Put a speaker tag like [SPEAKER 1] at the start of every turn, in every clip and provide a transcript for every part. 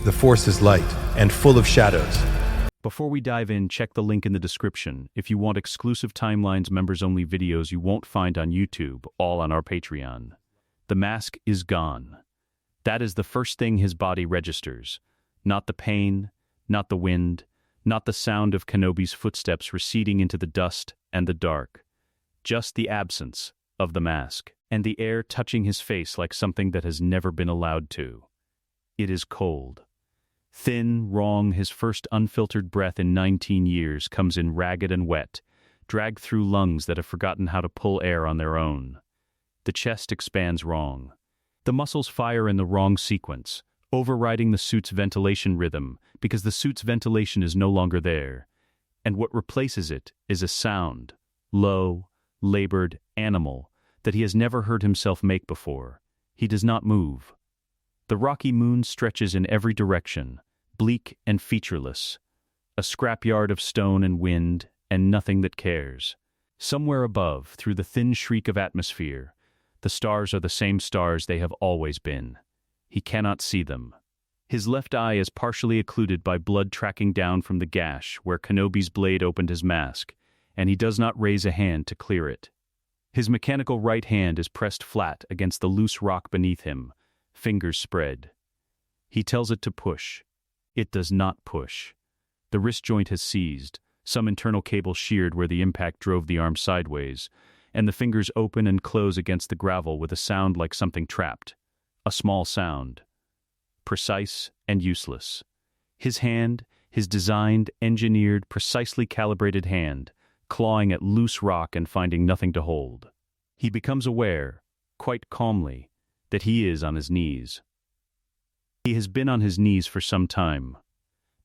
[SPEAKER 1] The Force is light and full of shadows.
[SPEAKER 2] Before we dive in, check the link in the description if you want exclusive Timelines members-only videos you won't find on YouTube, all on our Patreon. The mask is gone. That is the first thing his body registers. Not the pain, not the wind, not the sound of Kenobi's footsteps receding into the dust and the dark. Just the absence of the mask, and the air touching his face like something that has never been allowed to. It is cold. Thin, wrong, his first unfiltered breath in 19 years comes in ragged and wet, dragged through lungs that have forgotten how to pull air on their own. The chest expands wrong. The muscles fire in the wrong sequence, overriding the suit's ventilation rhythm because the suit's ventilation is no longer there. And what replaces it is a sound, low, labored, animal, that he has never heard himself make before. He does not move. The rocky moon stretches in every direction, bleak and featureless, a scrapyard of stone and wind, and nothing that cares. Somewhere above, through the thin shriek of atmosphere, the stars are the same stars they have always been. He cannot see them. His left eye is partially occluded by blood tracking down from the gash where Kenobi's blade opened his mask, and he does not raise a hand to clear it. His mechanical right hand is pressed flat against the loose rock beneath him, fingers spread. He tells it to push. It does not push. The wrist joint has seized, some internal cable sheared where the impact drove the arm sideways, and the fingers open and close against the gravel with a sound like something trapped. A small sound. Precise and useless. His hand, his designed, engineered, precisely calibrated hand, clawing at loose rock and finding nothing to hold. He becomes aware, quite calmly, that he is on his knees. He has been on his knees for some time.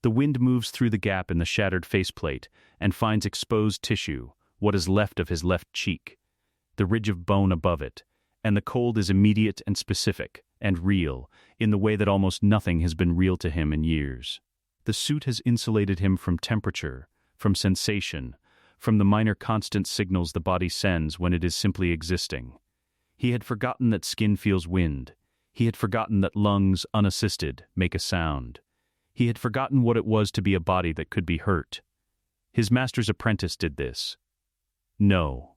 [SPEAKER 2] The wind moves through the gap in the shattered faceplate and finds exposed tissue, what is left of his left cheek, the ridge of bone above it, and the cold is immediate and specific, and real, in the way that almost nothing has been real to him in years. The suit has insulated him from temperature, from sensation, from the minor constant signals the body sends when it is simply existing. He had forgotten that skin feels wind. He had forgotten that lungs, unassisted, make a sound. He had forgotten what it was to be a body that could be hurt. His master's apprentice did this. No,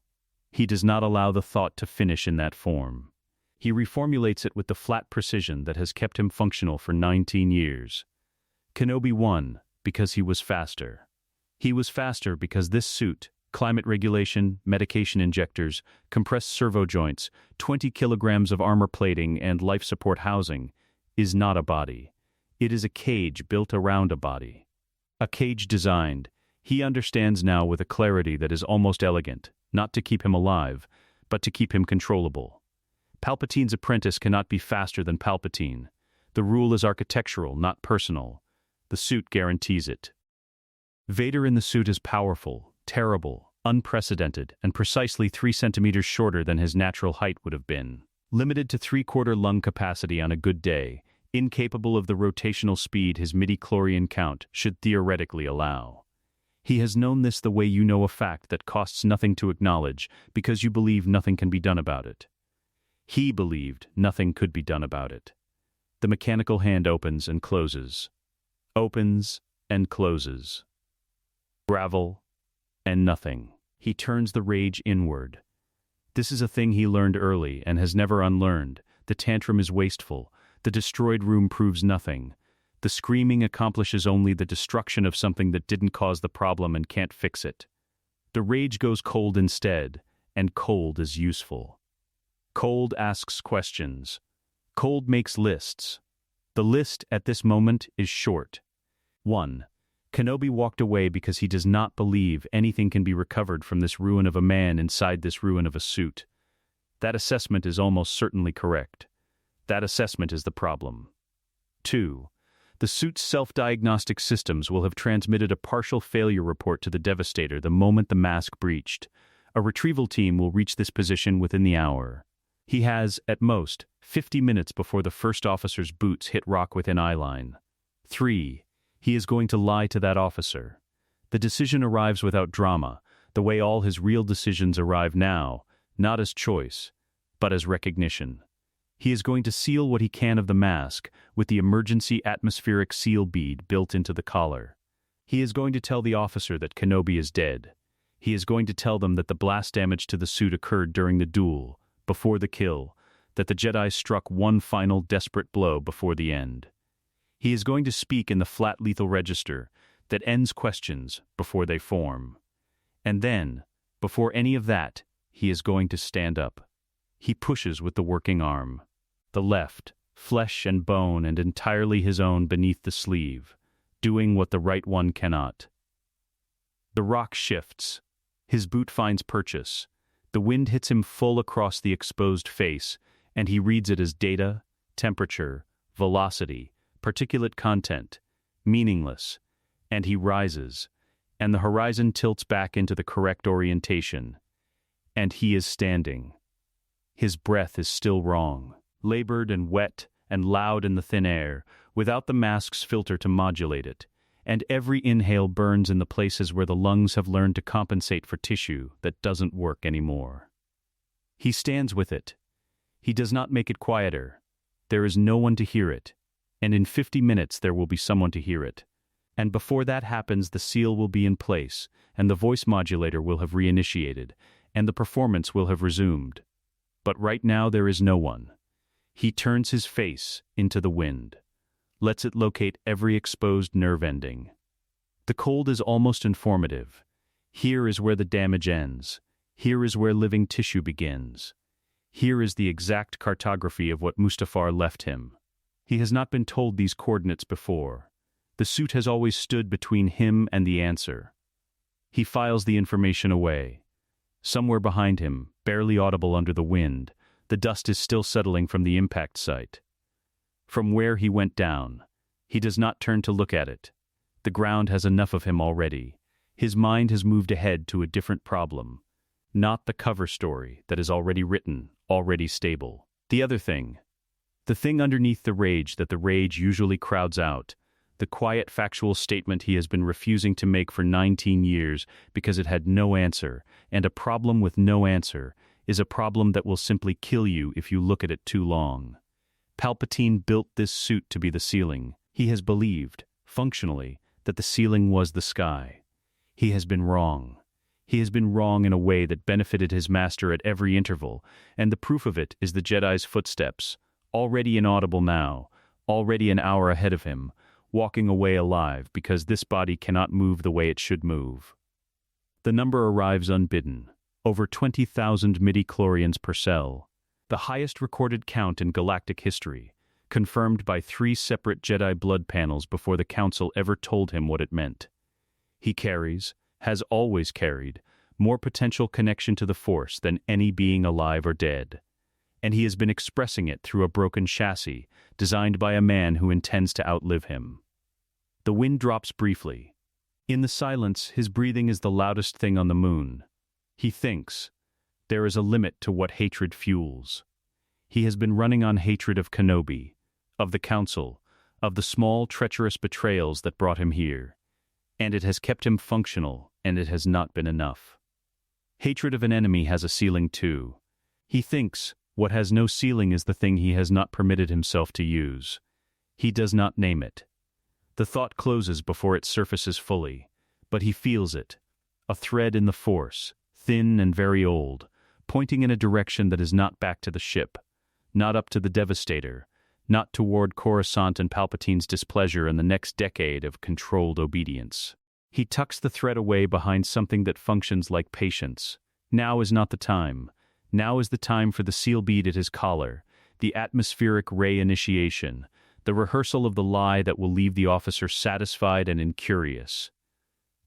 [SPEAKER 2] he does not allow the thought to finish in that form. He reformulates it with the flat precision that has kept him functional for 19 years. Kenobi won because he was faster. He was faster because this suit, climate regulation, medication injectors, compressed servo joints, 20 kilograms of armor plating and life support housing, is not a body. It is a cage built around a body. A cage designed, he understands now with a clarity that is almost elegant, not to keep him alive, but to keep him controllable. Palpatine's apprentice cannot be faster than Palpatine. The rule is architectural, not personal. The suit guarantees it. Vader in the suit is powerful, terrible, unprecedented, and precisely 3 centimeters shorter than his natural height would have been. Limited to 3/4 lung capacity on a good day, incapable of the rotational speed his midi-chlorian count should theoretically allow. He has known this the way you know a fact that costs nothing to acknowledge because you believe nothing can be done about it. He believed nothing could be done about it. The mechanical hand opens and closes. Opens and closes. Gravel and nothing. He turns the rage inward. This is a thing he learned early and has never unlearned. The tantrum is wasteful. The destroyed room proves nothing. The screaming accomplishes only the destruction of something that didn't cause the problem and can't fix it. The rage goes cold instead, and cold is useful. Cold asks questions. Cold makes lists. The list at this moment is short. 1. Kenobi walked away because he does not believe anything can be recovered from this ruin of a man inside this ruin of a suit. That assessment is almost certainly correct. That assessment is the problem. 2. The suit's self-diagnostic systems will have transmitted a partial failure report to the Devastator the moment the mask breached. A retrieval team will reach this position within the hour. He has, at most, 50 minutes before the first officer's boots hit rock within eyeline. 3. He is going to lie to that officer. The decision arrives without drama, the way all his real decisions arrive now, not as choice, but as recognition. He is going to seal what he can of the mask with the emergency atmospheric seal bead built into the collar. He is going to tell the officer that Kenobi is dead. He is going to tell them that the blast damage to the suit occurred during the duel, before the kill, that the Jedi struck one final desperate blow before the end. He is going to speak in the flat lethal register that ends questions before they form. And then, before any of that, he is going to stand up. He pushes with the working arm. The left, flesh and bone and entirely his own beneath the sleeve, doing what the right one cannot. The rock shifts. His boot finds purchase. The wind hits him full across the exposed face, and he reads it as data, temperature, velocity, particulate content, meaningless, and he rises, and the horizon tilts back into the correct orientation, and he is standing. His breath is still wrong, labored and wet and loud in the thin air, without the mask's filter to modulate it, and every inhale burns in the places where the lungs have learned to compensate for tissue that doesn't work anymore. He stands with it. He does not make it quieter. There is no one to hear it, and in 50 minutes there will be someone to hear it. And before that happens, the seal will be in place, and the voice modulator will have reinitiated, and the performance will have resumed. But right now there is no one. He turns his face into the wind, lets it locate every exposed nerve ending. The cold is almost informative. Here is where the damage ends. Here is where living tissue begins. Here is the exact cartography of what Mustafar left him. He has not been told these coordinates before. The suit has always stood between him and the answer. He files the information away. Somewhere behind him, barely audible under the wind, the dust is still settling from the impact site. From where he went down, he does not turn to look at it. The ground has enough of him already. His mind has moved ahead to a different problem. Not the cover story that is already written, already stable. The other thing. The thing underneath the rage that the rage usually crowds out. The quiet factual statement he has been refusing to make for 19 years because it had no answer, and a problem with no answer is a problem that will simply kill you if you look at it too long. Palpatine built this suit to be the ceiling. He has believed, functionally, that the ceiling was the sky. He has been wrong. He has been wrong in a way that benefited his master at every interval, and the proof of it is the Jedi's footsteps, already inaudible now, already an hour ahead of him, walking away alive because this body cannot move the way it should move. The number arrives unbidden. Over 20,000 midi-chlorians per cell, the highest recorded count in galactic history, confirmed by 3 separate Jedi blood panels before the Council ever told him what it meant. He carries, has always carried, more potential connection to the Force than any being alive or dead. And he has been expressing it through a broken chassis, designed by a man who intends to outlive him. The wind drops briefly. In the silence, his breathing is the loudest thing on the moon. He thinks, there is a limit to what hatred fuels. He has been running on hatred of Kenobi, of the Council, of the small, treacherous betrayals that brought him here. And it has kept him functional, and it has not been enough. Hatred of an enemy has a ceiling too. He thinks, what has no ceiling is the thing he has not permitted himself to use. He does not name it. The thought closes before it surfaces fully, but he feels it. A thread in the Force, thin and very old, pointing in a direction that is not back to the ship, not up to the Devastator, not toward Coruscant and Palpatine's displeasure in the next decade of controlled obedience. He tucks the thread away behind something that functions like patience. Now is not the time. Now is the time for the seal bead at his collar, the atmospheric ray initiation, the rehearsal of the lie that will leave the officer satisfied and incurious.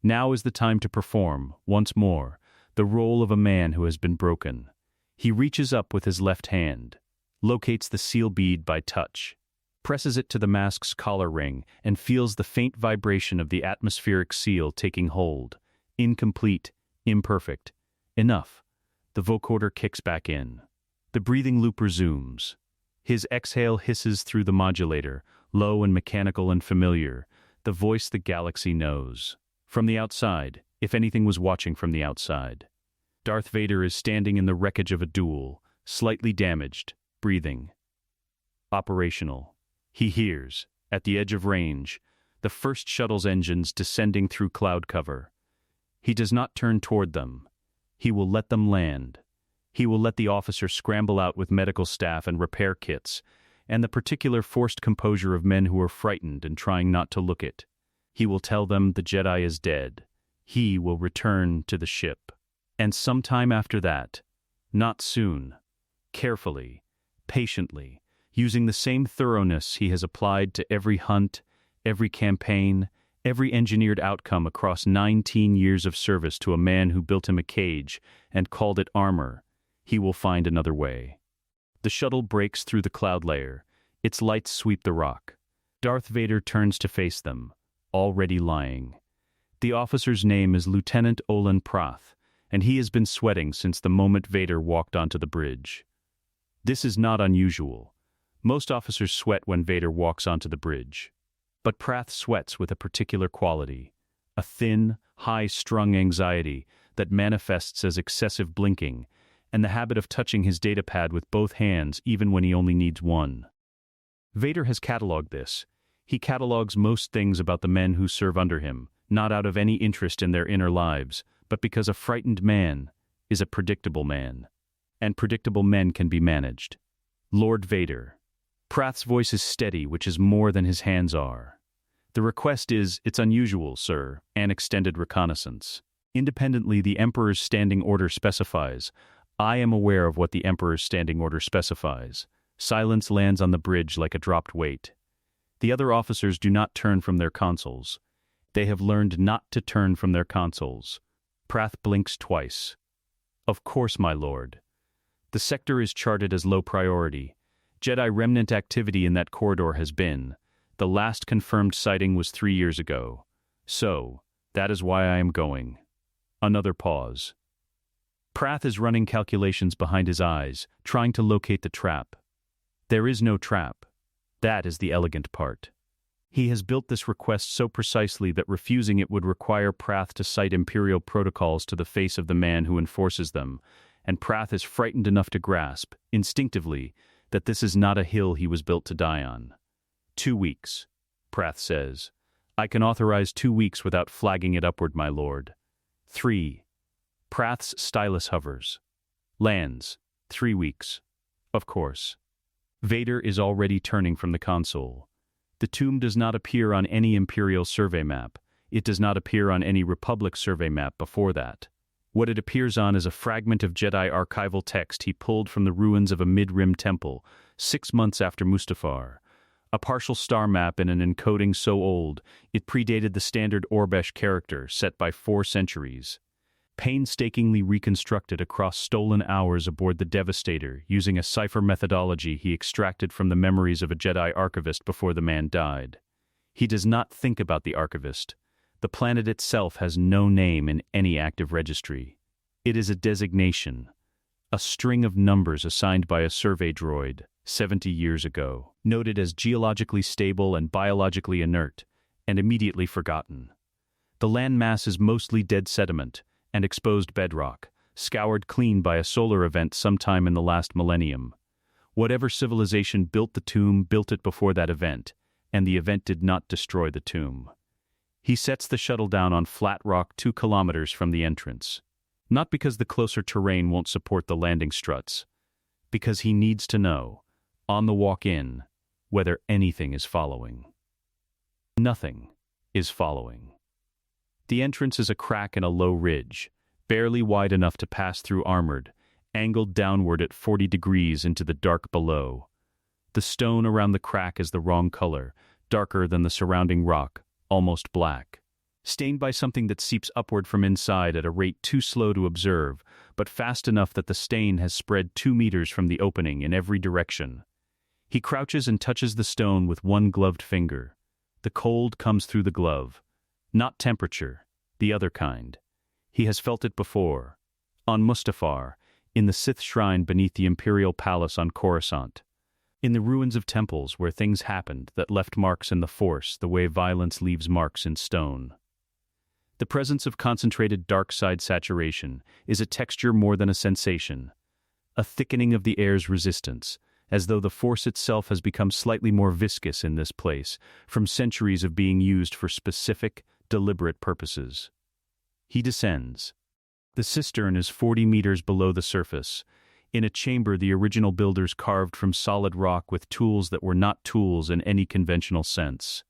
[SPEAKER 2] Now is the time to perform, once more, the role of a man who has been broken. He reaches up with his left hand, locates the seal bead by touch, presses it to the mask's collar ring, and feels the faint vibration of the atmospheric seal taking hold. Incomplete, imperfect. Enough. The vocoder kicks back in. The breathing loop resumes. His exhale hisses through the modulator, low and mechanical and familiar, the voice the galaxy knows. From the outside, if anything was watching from the outside. Darth Vader is standing in the wreckage of a duel, slightly damaged, breathing. operational. He hears, at the edge of range, the first shuttle's engines descending through cloud cover. He does not turn toward them. He will let them land. He will let the officer scramble out with medical staff and repair kits, and the particular forced composure of men who are frightened and trying not to look it. He will tell them the Jedi is dead. He will return to the ship. And sometime after that, not soon, carefully, patiently, using the same thoroughness he has applied to every hunt, every campaign, every engineered outcome across 19 years of service to a man who built him a cage and called it armor, he will find another way. The shuttle breaks through the cloud layer. Its lights sweep the rock. Darth Vader turns to face them, already lying. The officer's name is Lieutenant Olan Prath, and he has been sweating since the moment Vader walked onto the bridge. This is not unusual. Most officers sweat when Vader walks onto the bridge. But Prath sweats with a particular quality, a thin, high-strung anxiety that manifests as excessive blinking, and the habit of touching his datapad with both hands even when he only needs one. Vader has catalogued this. He catalogues most things about the men who serve under him, not out of any interest in their inner lives, but because a frightened man is a predictable man. And predictable men can be managed. Lord Vader. Prath's voice is steady, which is more than his hands are. The request is, "It's unusual, sir," an extended reconnaissance. Independently, the Emperor's standing order specifies. I am aware of what the Emperor's standing order specifies. Silence lands on the bridge like a dropped weight. The other officers do not turn from their consoles. They have learned not to turn from their consoles. Prath blinks twice. Of course, my lord. The sector is charted as low priority. Jedi remnant activity in that corridor has been. The last confirmed sighting was 3 years ago. So, that is why I am going. Another pause. Prath is running calculations behind his eyes, trying to locate the trap. There is no trap. That is the elegant part. He has built this request so precisely that refusing it would require Prath to cite Imperial protocols to the face of the man who enforces them, and Prath is frightened enough to grasp, instinctively, that this is not a hill he was built to die on. 2 weeks, Prath says. I can authorize 2 weeks without flagging it upward, my lord. 3. Prath's stylus hovers. Lands. 3 weeks. Of course. Vader is already turning from the console. The tomb does not appear on any Imperial survey map. It does not appear on any Republic survey map before that. What it appears on is a fragment of Jedi archival text he pulled from the ruins of a mid-rim temple, 6 months after Mustafar. A partial star map in an encoding so old, it predated the standard Orbesh character set by 4 centuries. Painstakingly reconstructed across stolen hours aboard the Devastator using a cipher methodology he extracted from the memories of a Jedi archivist before the man died. He does not think about the archivist. The planet itself has no name in any active registry. It is a designation, a string of numbers assigned by a survey droid 70 years ago, noted as geologically stable and biologically inert, and immediately forgotten. The landmass is mostly dead sediment and exposed bedrock, scoured clean by a solar event sometime in the last millennium. Whatever civilization built the tomb built it before that event, and the event did not destroy the tomb. He sets the shuttle down on flat rock 2 kilometers from the entrance. Not because the closer terrain won't support the landing struts, because he needs to know, on the walk in, whether anything is following. Nothing is following. The entrance is a crack in a low ridge, barely wide enough to pass through armored, angled downward at 40 degrees into the dark below. The stone around the crack is the wrong color, darker than the surrounding rock, almost black. Stained by something that seeps upward from inside at a rate too slow to observe, but fast enough that the stain has spread 2 meters from the opening in every direction. He crouches and touches the stone with one gloved finger. The cold comes through the glove. Not temperature, the other kind. He has felt it before. On Mustafar, in the Sith shrine beneath the Imperial Palace on Coruscant. In the ruins of temples where things happened that left marks in the Force the way violence leaves marks in stone. The presence of concentrated dark side saturation is a texture more than a sensation. A thickening of the air's resistance, as though the Force itself has become slightly more viscous in this place, from centuries of being used for specific, deliberate purposes. He descends. The cistern is 40 meters below the surface, in a chamber the original builders carved from solid rock with tools that were not tools in any conventional sense.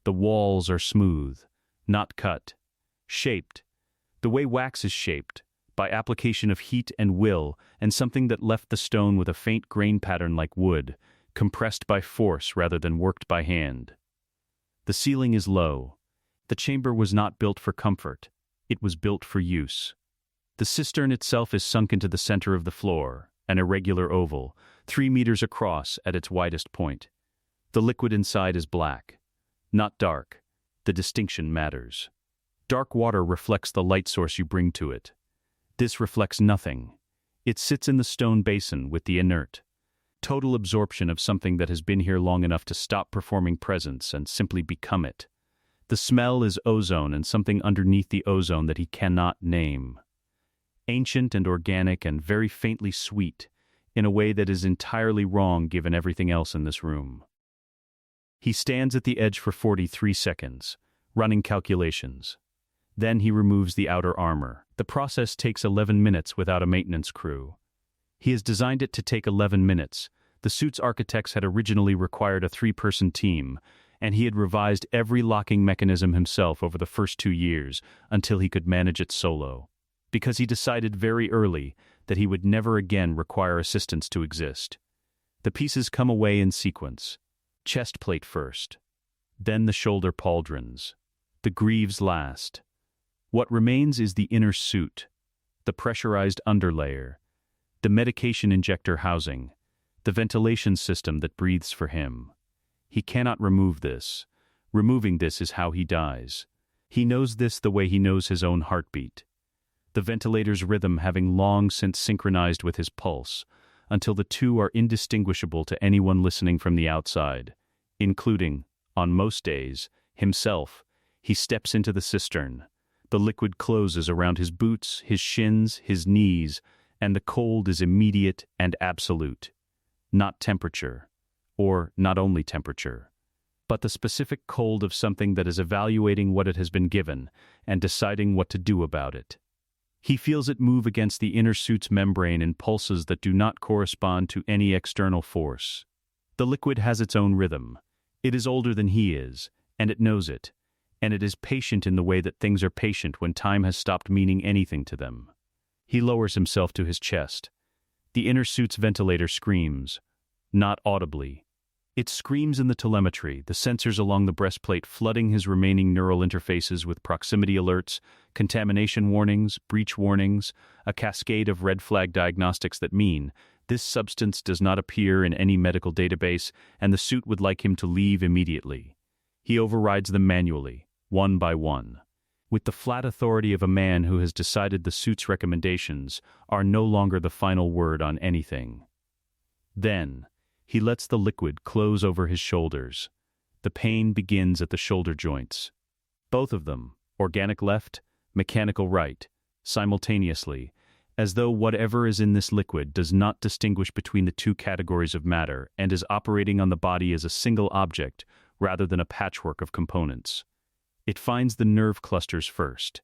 [SPEAKER 2] The walls are smooth, not cut, shaped, the way wax is shaped, by application of heat and will, and something that left the stone with a faint grain pattern like wood, compressed by force rather than worked by hand. The ceiling is low. The chamber was not built for comfort. It was built for use. The cistern itself is sunk into the center of the floor, an irregular oval, 3 meters across at its widest point. The liquid inside is black, not dark. The distinction matters. Dark water reflects the light source you bring to it. This reflects nothing. It sits in the stone basin with the inert. Total absorption of something that has been here long enough to stop performing presence and simply become it. The smell is ozone and something underneath the ozone that he cannot name. Ancient and organic and very faintly sweet, in a way that is entirely wrong given everything else in this room. He stands at the edge for 43 seconds, running calculations. Then he removes the outer armor. The process takes 11 minutes without a maintenance crew. He has designed it to take 11 minutes. The suit's architects had originally required a 3-person team, and he had revised every locking mechanism himself over the first 2 years until he could manage it solo. Because he decided very early that he would never again require assistance to exist. The pieces come away in sequence. Chest plate first. Then the shoulder pauldrons. The greaves last. What remains is the inner suit, the pressurized underlayer, the medication injector housing, the ventilation system that breathes for him. He cannot remove this. Removing this is how he dies. He knows this the way he knows his own heartbeat. The ventilator's rhythm having long since synchronized with his pulse, until the two are indistinguishable to anyone listening from the outside, including, on most days, himself. He steps into the cistern. The liquid closes around his boots, his shins, his knees, and the cold is immediate and absolute. Not temperature, or not only temperature, but the specific cold of something that is evaluating what it has been given and deciding what to do about it. He feels it move against the inner suit's membrane in pulses that do not correspond to any external force. The liquid has its own rhythm. It is older than he is, and it knows it, and it is patient in the way that things are patient when time has stopped meaning anything to them. He lowers himself to his chest. The inner suit's ventilator screams, not audibly. It screams in the telemetry, the sensors along the breastplate flooding his remaining neural interfaces with proximity alerts, contamination warnings, breach warnings, a cascade of red flag diagnostics that mean this substance does not appear in any medical database and the suit would like him to leave immediately. He overrides them manually, one by one. With the flat authority of a man who has decided the suit's recommendations are no longer the final word on anything. Then, he lets the liquid close over his shoulders. The pain begins at the shoulder joints. Both of them, organic left, mechanical right, simultaneously, as though whatever is in this liquid does not distinguish between the two categories of matter and is operating on the body as a single object rather than a patchwork of components. It finds the nerve clusters first.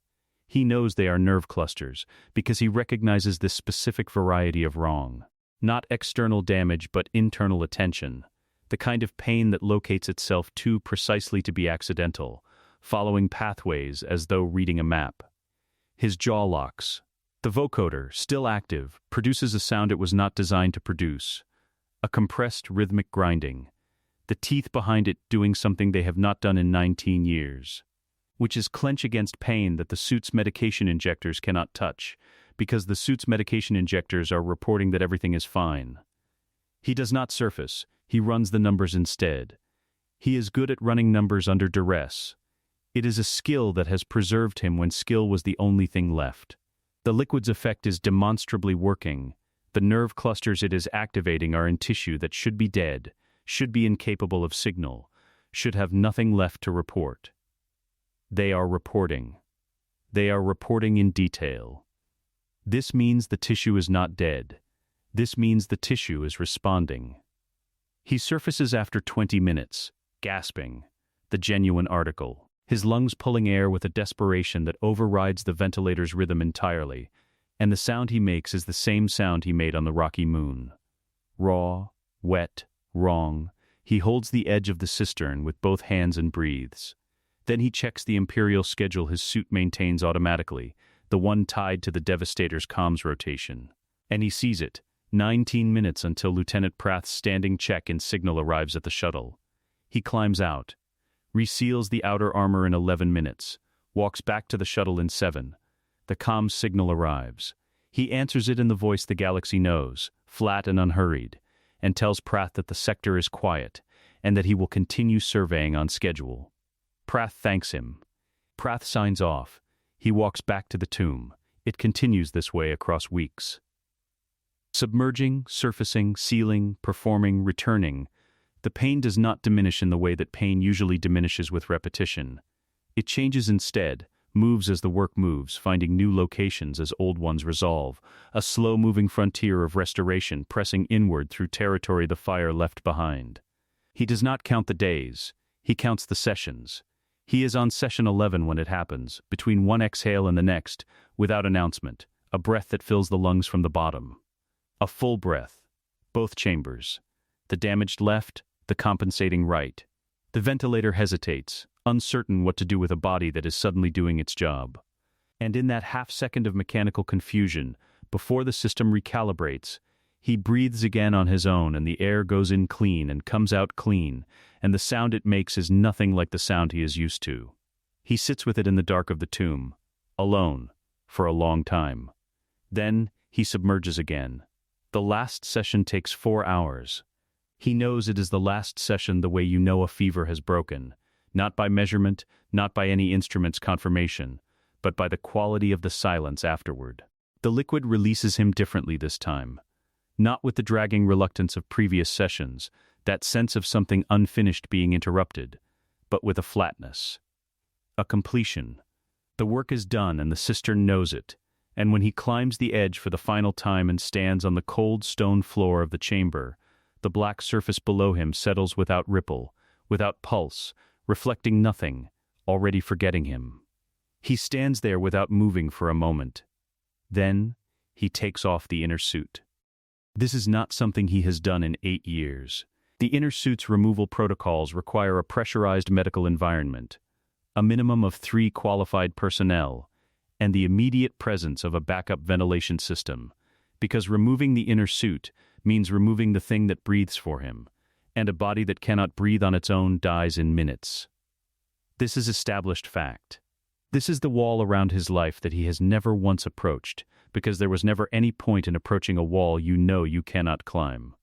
[SPEAKER 2] He knows they are nerve clusters because he recognizes this specific variety of wrong. Not external damage but internal attention, the kind of pain that locates itself too precisely to be accidental, following pathways as though reading a map. His jaw locks. The vocoder, still active, produces a sound it was not designed to produce, a compressed rhythmic grinding, the teeth behind it doing something they have not done in 19 years, which is clench against pain that the suit's medication injectors cannot touch, because the suit's medication injectors are reporting that everything is fine. He does not surface, he runs the numbers instead. He is good at running numbers under duress. It is a skill that has preserved him when skill was the only thing left. The liquid's effect is demonstrably working. The nerve clusters it is activating are in tissue that should be dead, should be incapable of signal, should have nothing left to report. They are reporting. They are reporting in detail. This means the tissue is not dead. This means the tissue is responding. He surfaces after 20 minutes, gasping, the genuine article, his lungs pulling air with a desperation that overrides the ventilator's rhythm entirely, and the sound he makes is the same sound he made on the rocky moon. Raw, wet, wrong, he holds the edge of the cistern with both hands and breathes. Then he checks the Imperial schedule his suit maintains automatically, the one tied to the Devastator's comms rotation. And he sees it, 19 minutes until Lieutenant Prath's standing check and signal arrives at the shuttle. He climbs out, reseals the outer armor in 11 minutes, walks back to the shuttle in 7. The comms signal arrives. He answers it in the voice the galaxy knows, flat and unhurried, and tells Prath that the sector is quiet, and that he will continue surveying on schedule. Prath thanks him. Prath signs off. He walks back to the tomb. It continues this way across weeks. Submerging, surfacing, sealing, performing, returning. The pain does not diminish in the way that pain usually diminishes with repetition. It changes instead, moves as the work moves, finding new locations as old ones resolve, a slow-moving frontier of restoration pressing inward through territory the fire left behind. He does not count the days. He counts the sessions. He is on session 11 when it happens, between one exhale and the next, without announcement, a breath that fills the lungs from the bottom. A full breath. Both chambers. The damaged left, the compensating right. The ventilator hesitates, uncertain what to do with a body that is suddenly doing its job. And in that half-second of mechanical confusion, before the system recalibrates, he breathes again on his own and the air goes in clean and comes out clean, and the sound it makes is nothing like the sound he is used to. He sits with it in the dark of the tomb, alone, for a long time. Then he submerges again. The last session takes 4 hours. He knows it is the last session the way you know a fever has broken, not by measurement, not by any instrument's confirmation, but by the quality of the silence afterward. The liquid releases him differently this time. Not with the dragging reluctance of previous sessions, that sense of something unfinished being interrupted, but with a flatness. A completion. The work is done and the cistern knows it, and when he climbs the edge for the final time and stands on the cold stone floor of the chamber, the black surface below him settles without ripple, without pulse, reflecting nothing, already forgetting him. He stands there without moving for a moment. Then, he takes off the inner suit. This is not something he has done in 8 years. The inner suit's removal protocols require a pressurized medical environment, a minimum of 3 qualified personnel, and the immediate presence of a backup ventilation system, because removing the inner suit means removing the thing that breathes for him, and a body that cannot breathe on its own dies in minutes. This is established fact. This is the wall around his life that he has never once approached, because there was never any point in approaching a wall you know you cannot climb.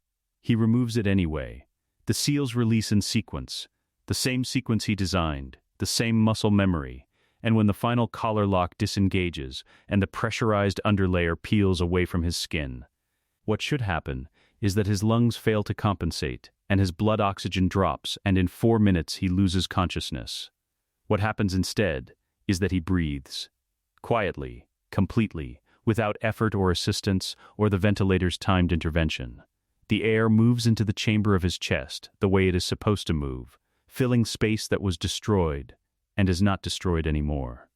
[SPEAKER 2] He removes it anyway. The seals release in sequence, the same sequence he designed, the same muscle memory, and when the final collar lock disengages and the pressurized underlayer peels away from his skin, what should happen is that his lungs fail to compensate, and his blood oxygen drops, and in 4 minutes he loses consciousness. What happens instead is that he breathes. Quietly, completely, without effort or assistance or the ventilator's timed intervention. The air moves into the chamber of his chest the way it is supposed to move, filling space that was destroyed and is not destroyed anymore.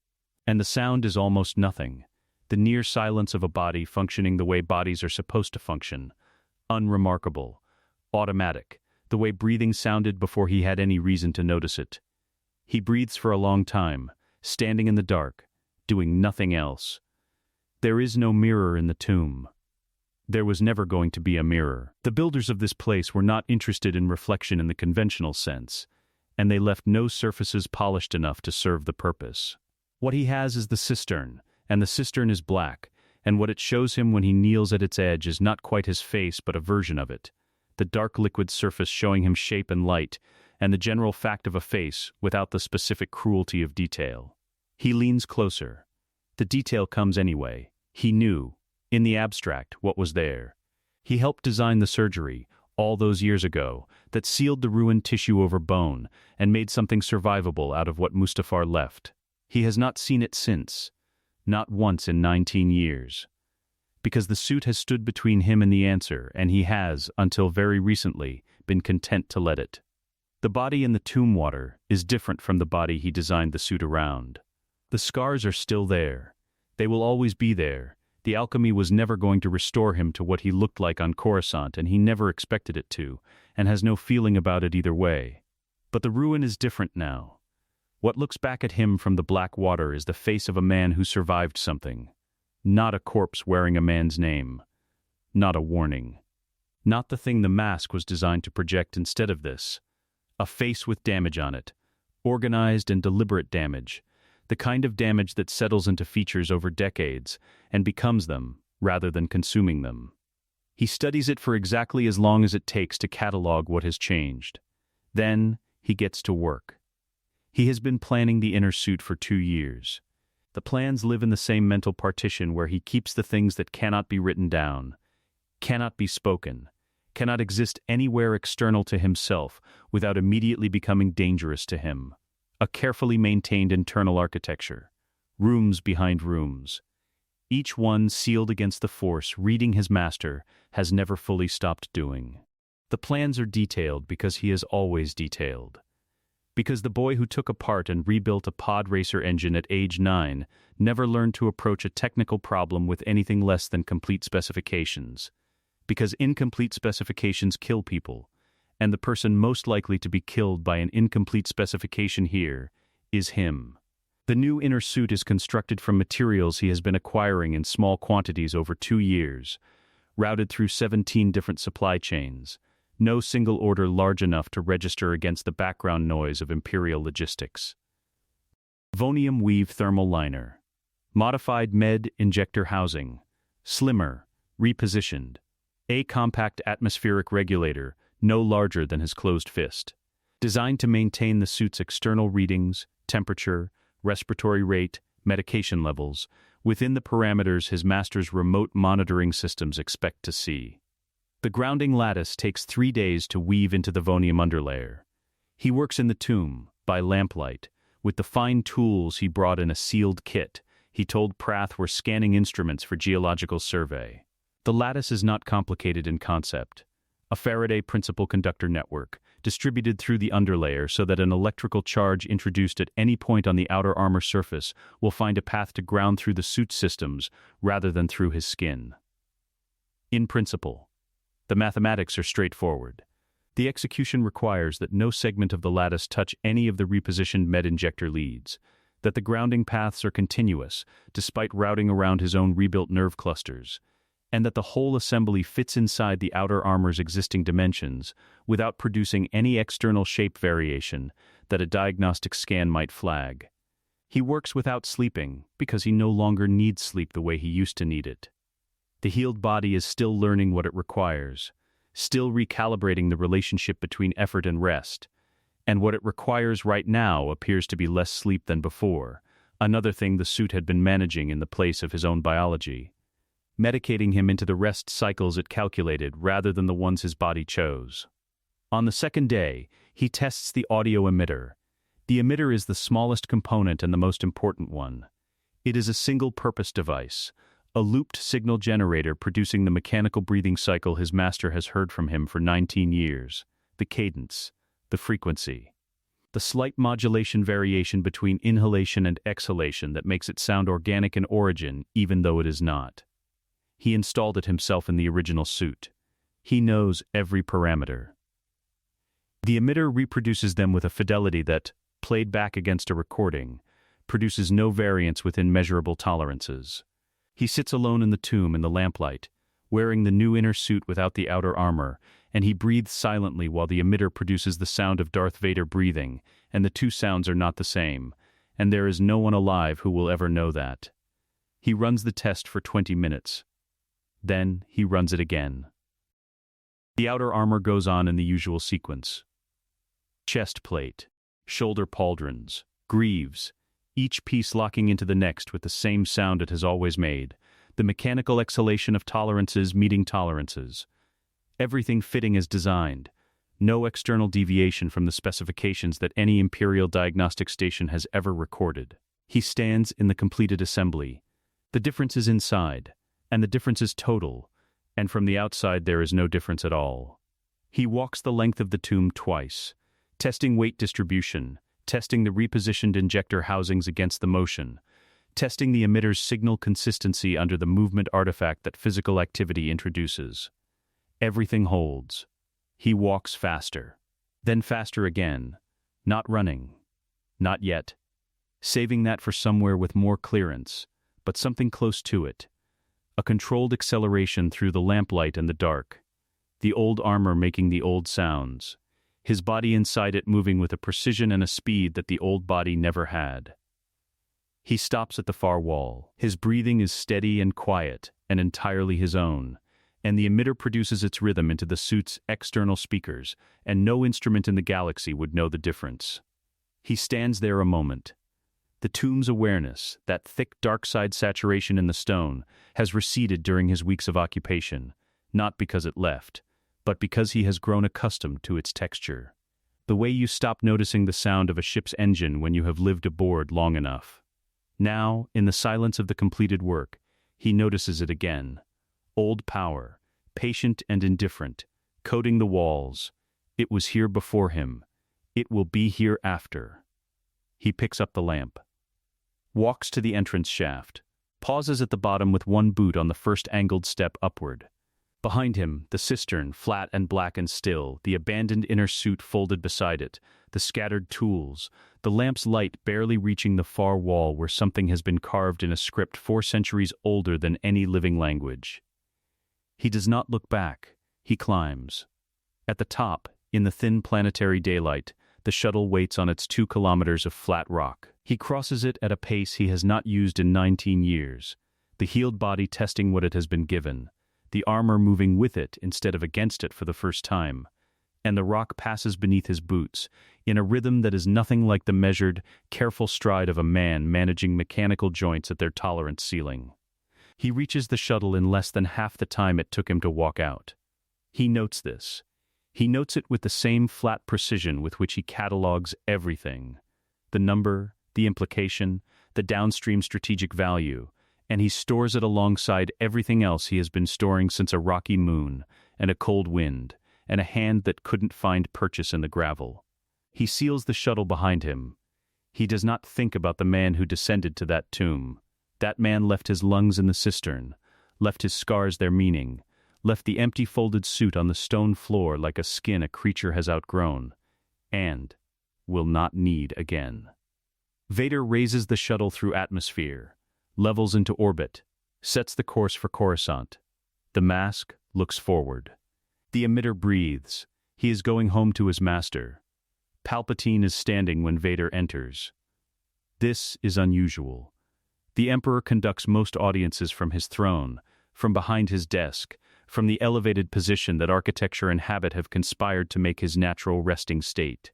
[SPEAKER 2] And the sound is almost nothing. The near silence of a body functioning the way bodies are supposed to function. Unremarkable. Automatic. The way breathing sounded before he had any reason to notice it. He breathes for a long time, standing in the dark, doing nothing else. There is no mirror in the tomb. There was never going to be a mirror. The builders of this place were not interested in reflection in the conventional sense, and they left no surfaces polished enough to serve the purpose. What he has is the cistern, and the cistern is black, and what it shows him when he kneels at its edge is not quite his face but a version of it, the dark liquid surface showing him shape and light, and the general fact of a face without the specific cruelty of detail. He leans closer. The detail comes anyway. He knew, in the abstract, what was there. He helped design the surgery, all those years ago, that sealed the ruined tissue over bone and made something survivable out of what Mustafar left. He has not seen it since. Not once in 19 years. Because the suit has stood between him and the answer, and he has, until very recently, been content to let it. The body in the tomb water is different from the body he designed the suit around. The scars are still there. They will always be there. The alchemy was never going to restore him to what he looked like on Coruscant, and he never expected it to, and has no feeling about it either way. But the ruin is different now. What looks back at him from the black water is the face of a man who survived something. Not a corpse wearing a man's name. Not a warning. Not the thing the mask was designed to project instead of this. A face with damage on it. Organized and deliberate damage. The kind of damage that settles into features over decades and becomes them, rather than consuming them. He studies it for exactly as long as it takes to catalog what has changed. Then, he gets to work. He has been planning the inner suit for 2 years. The plans live in the same mental partition where he keeps the things that cannot be written down, cannot be spoken, cannot exist anywhere external to himself without immediately becoming dangerous to him. A carefully maintained internal architecture. Rooms behind rooms. Each one sealed against the Force, reading his master, has never fully stopped doing. The plans are detailed because he is always detailed. Because the boy who took apart and rebuilt a pod racer engine at age 9 never learned to approach a technical problem with anything less than complete specifications. Because incomplete specifications kill people, and the person most likely to be killed by an incomplete specification here is him. The new inner suit is constructed from materials he has been acquiring in small quantities over 2 years, routed through 17 different supply chains. No single order large enough to register against the background noise of imperial logistics. Vonium weave thermal liner. Modified med injector housing. Slimmer, repositioned. A compact atmospheric regulator, no larger than his closed fist. Designed to maintain the suit's external readings, temperature, respiratory rate, medication levels, within the parameters his master's remote monitoring systems expect to see. The grounding lattice takes 3 days to weave into the Vonium underlayer. He works in the tomb, by lamplight, with the fine tools he brought in a sealed kit he told Prath were scanning instruments for geological survey. The lattice is not complicated in concept. A Faraday principal conductor network, distributed through the underlayer so that an electrical charge introduced at any point on the outer armor surface will find a path to ground through the suit systems rather than through his skin. In principle. The mathematics are straightforward. The execution requires that no segment of the lattice touch any of the repositioned med injector leads, that the grounding paths are continuous, despite routing around his own rebuilt nerve clusters, and that the whole assembly fits inside the outer armor's existing dimensions without producing any external shape variation that a diagnostic scan might flag. He works without sleeping because he no longer needs sleep the way he used to need it. The healed body is still learning what it requires, still recalibrating the relationship between effort and rest, and what it requires right now appears to be less sleep than before, another thing the suit had been managing in the place of his own biology, medicating him into the rest cycles it calculated rather than the ones his body chose. On the second day, he tests the audio emitter. The emitter is the smallest component and the most important one. It is a single-purpose device, a looped signal generator producing the mechanical breathing cycle his master has heard from him for 19 years, the cadence, the frequency, the slight modulation variation between inhalation and exhalation that makes it sound organic in origin even though it is not. He installed it himself in the original suit. He knows every parameter. The emitter reproduces them with a fidelity that, played back against a recording, produces no variance within measurable tolerances. He sits alone in the tomb in the lamplight, wearing the new inner suit without the outer armor, and he breathes silently while the emitter produces the sound of Darth Vader breathing, and the two sounds are not the same, and there is no one alive who will ever know that. He runs the test for 20 minutes. Then he runs it again. The outer armor goes on in the usual sequence. Chest plate, shoulder pauldrons, greaves, each piece locking into the next with the same sound it has always made, the mechanical exhalation of tolerances meeting tolerances. Everything fitting as designed, no external deviation from the specifications that any Imperial diagnostic station has ever recorded. He stands in the completed assembly. The difference is inside. And the difference is total, and from the outside there is no difference at all. He walks the length of the tomb twice, testing weight distribution, testing the repositioned injector housings against the motion, testing the emitter's signal consistency under the movement artifact that physical activity introduces. Everything holds. He walks faster. Then faster again. Not running. Not yet. Saving that for somewhere with more clearance, but something close to it. A controlled acceleration through the lamplight and the dark. The old armor making the old sounds. His body inside it moving with a precision and a speed that the old body never had. He stops at the far wall. His breathing is steady and quiet, and entirely his own, and the emitter produces its rhythm into the suit's external speakers, and no instrument in the galaxy would know the difference. He stands there a moment. The tomb's awareness, that thick dark side saturation in the stone, has receded during his weeks of occupation, not because it left, but because he has grown accustomed to its texture. The way you stop noticing the sound of a ship's engine when you have lived aboard long enough. Now, in the silence of the completed work, he notices it again. Old power, patient and indifferent, coating the walls. It was here before him. It will be here after. He picks up the lamp. Walks to the entrance shaft. Pauses at the bottom with one boot on the first angled step upward. Behind him, the cistern, flat and black and still, the abandoned inner suit folded beside it, the scattered tools, the lamp's light barely reaching the far wall where something has been carved in a script 4 centuries older than any living language. He does not look back. He climbs. At the top, in the thin planetary daylight, the shuttle waits on its 2 kilometers of flat rock. He crosses it at a pace he has not used in 19 years, the healed body testing what it has been given, the armor moving with it instead of against it for the first time, and the rock passes beneath his boots, in a rhythm that is nothing like the measured, careful stride of a man managing mechanical joints at their tolerance ceiling. He reaches the shuttle in less than half the time it took him to walk out. He notes this. He notes it with the same flat precision with which he catalogs everything. The number, the implication, the downstream strategic value, and he stores it alongside everything else he has been storing since a rocky moon, and a cold wind, and a hand that couldn't find purchase in the gravel. He seals the shuttle behind him. He does not think about the man who descended to that tomb. That man left his lungs in the cistern, left his scars their meaning, left the empty folded suit on the stone floor like a skin a creature has outgrown, and will not need again. Vader raises the shuttle through atmosphere, levels into orbit, sets the course for Coruscant. The mask looks forward. The emitter breathes. He is going home to his master. Palpatine is standing when Vader enters. This is unusual. The Emperor conducts most audiences from his throne, from behind his desk, from the elevated position that architecture and habit have conspired to make his natural resting state.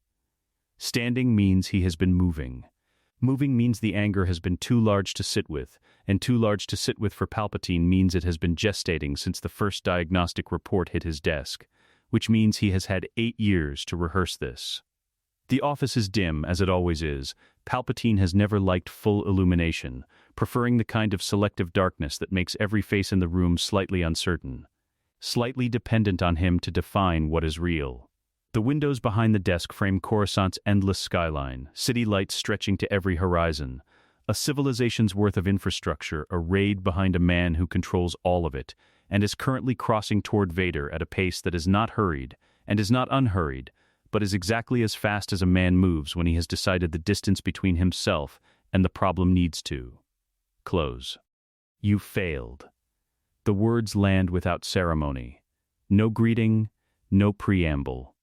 [SPEAKER 2] Standing means he has been moving. Moving means the anger has been too large to sit with, and too large to sit with for Palpatine means it has been gestating since the first diagnostic report hit his desk, which means he has had 8 years to rehearse this. The office is dim, as it always is. Palpatine has never liked full illumination, preferring the kind of selective darkness that makes every face in the room slightly uncertain, slightly dependent on him to define what is real. The windows behind the desk frame Coruscant's endless skyline, city lights stretching to every horizon, a civilization's worth of infrastructure arrayed behind a man who controls all of it, and is currently crossing toward Vader at a pace that is not hurried, and is not unhurried, but is exactly as fast as a man moves when he has decided the distance between himself and the problem needs to close. You failed. The words land without ceremony. No greeting, no preamble.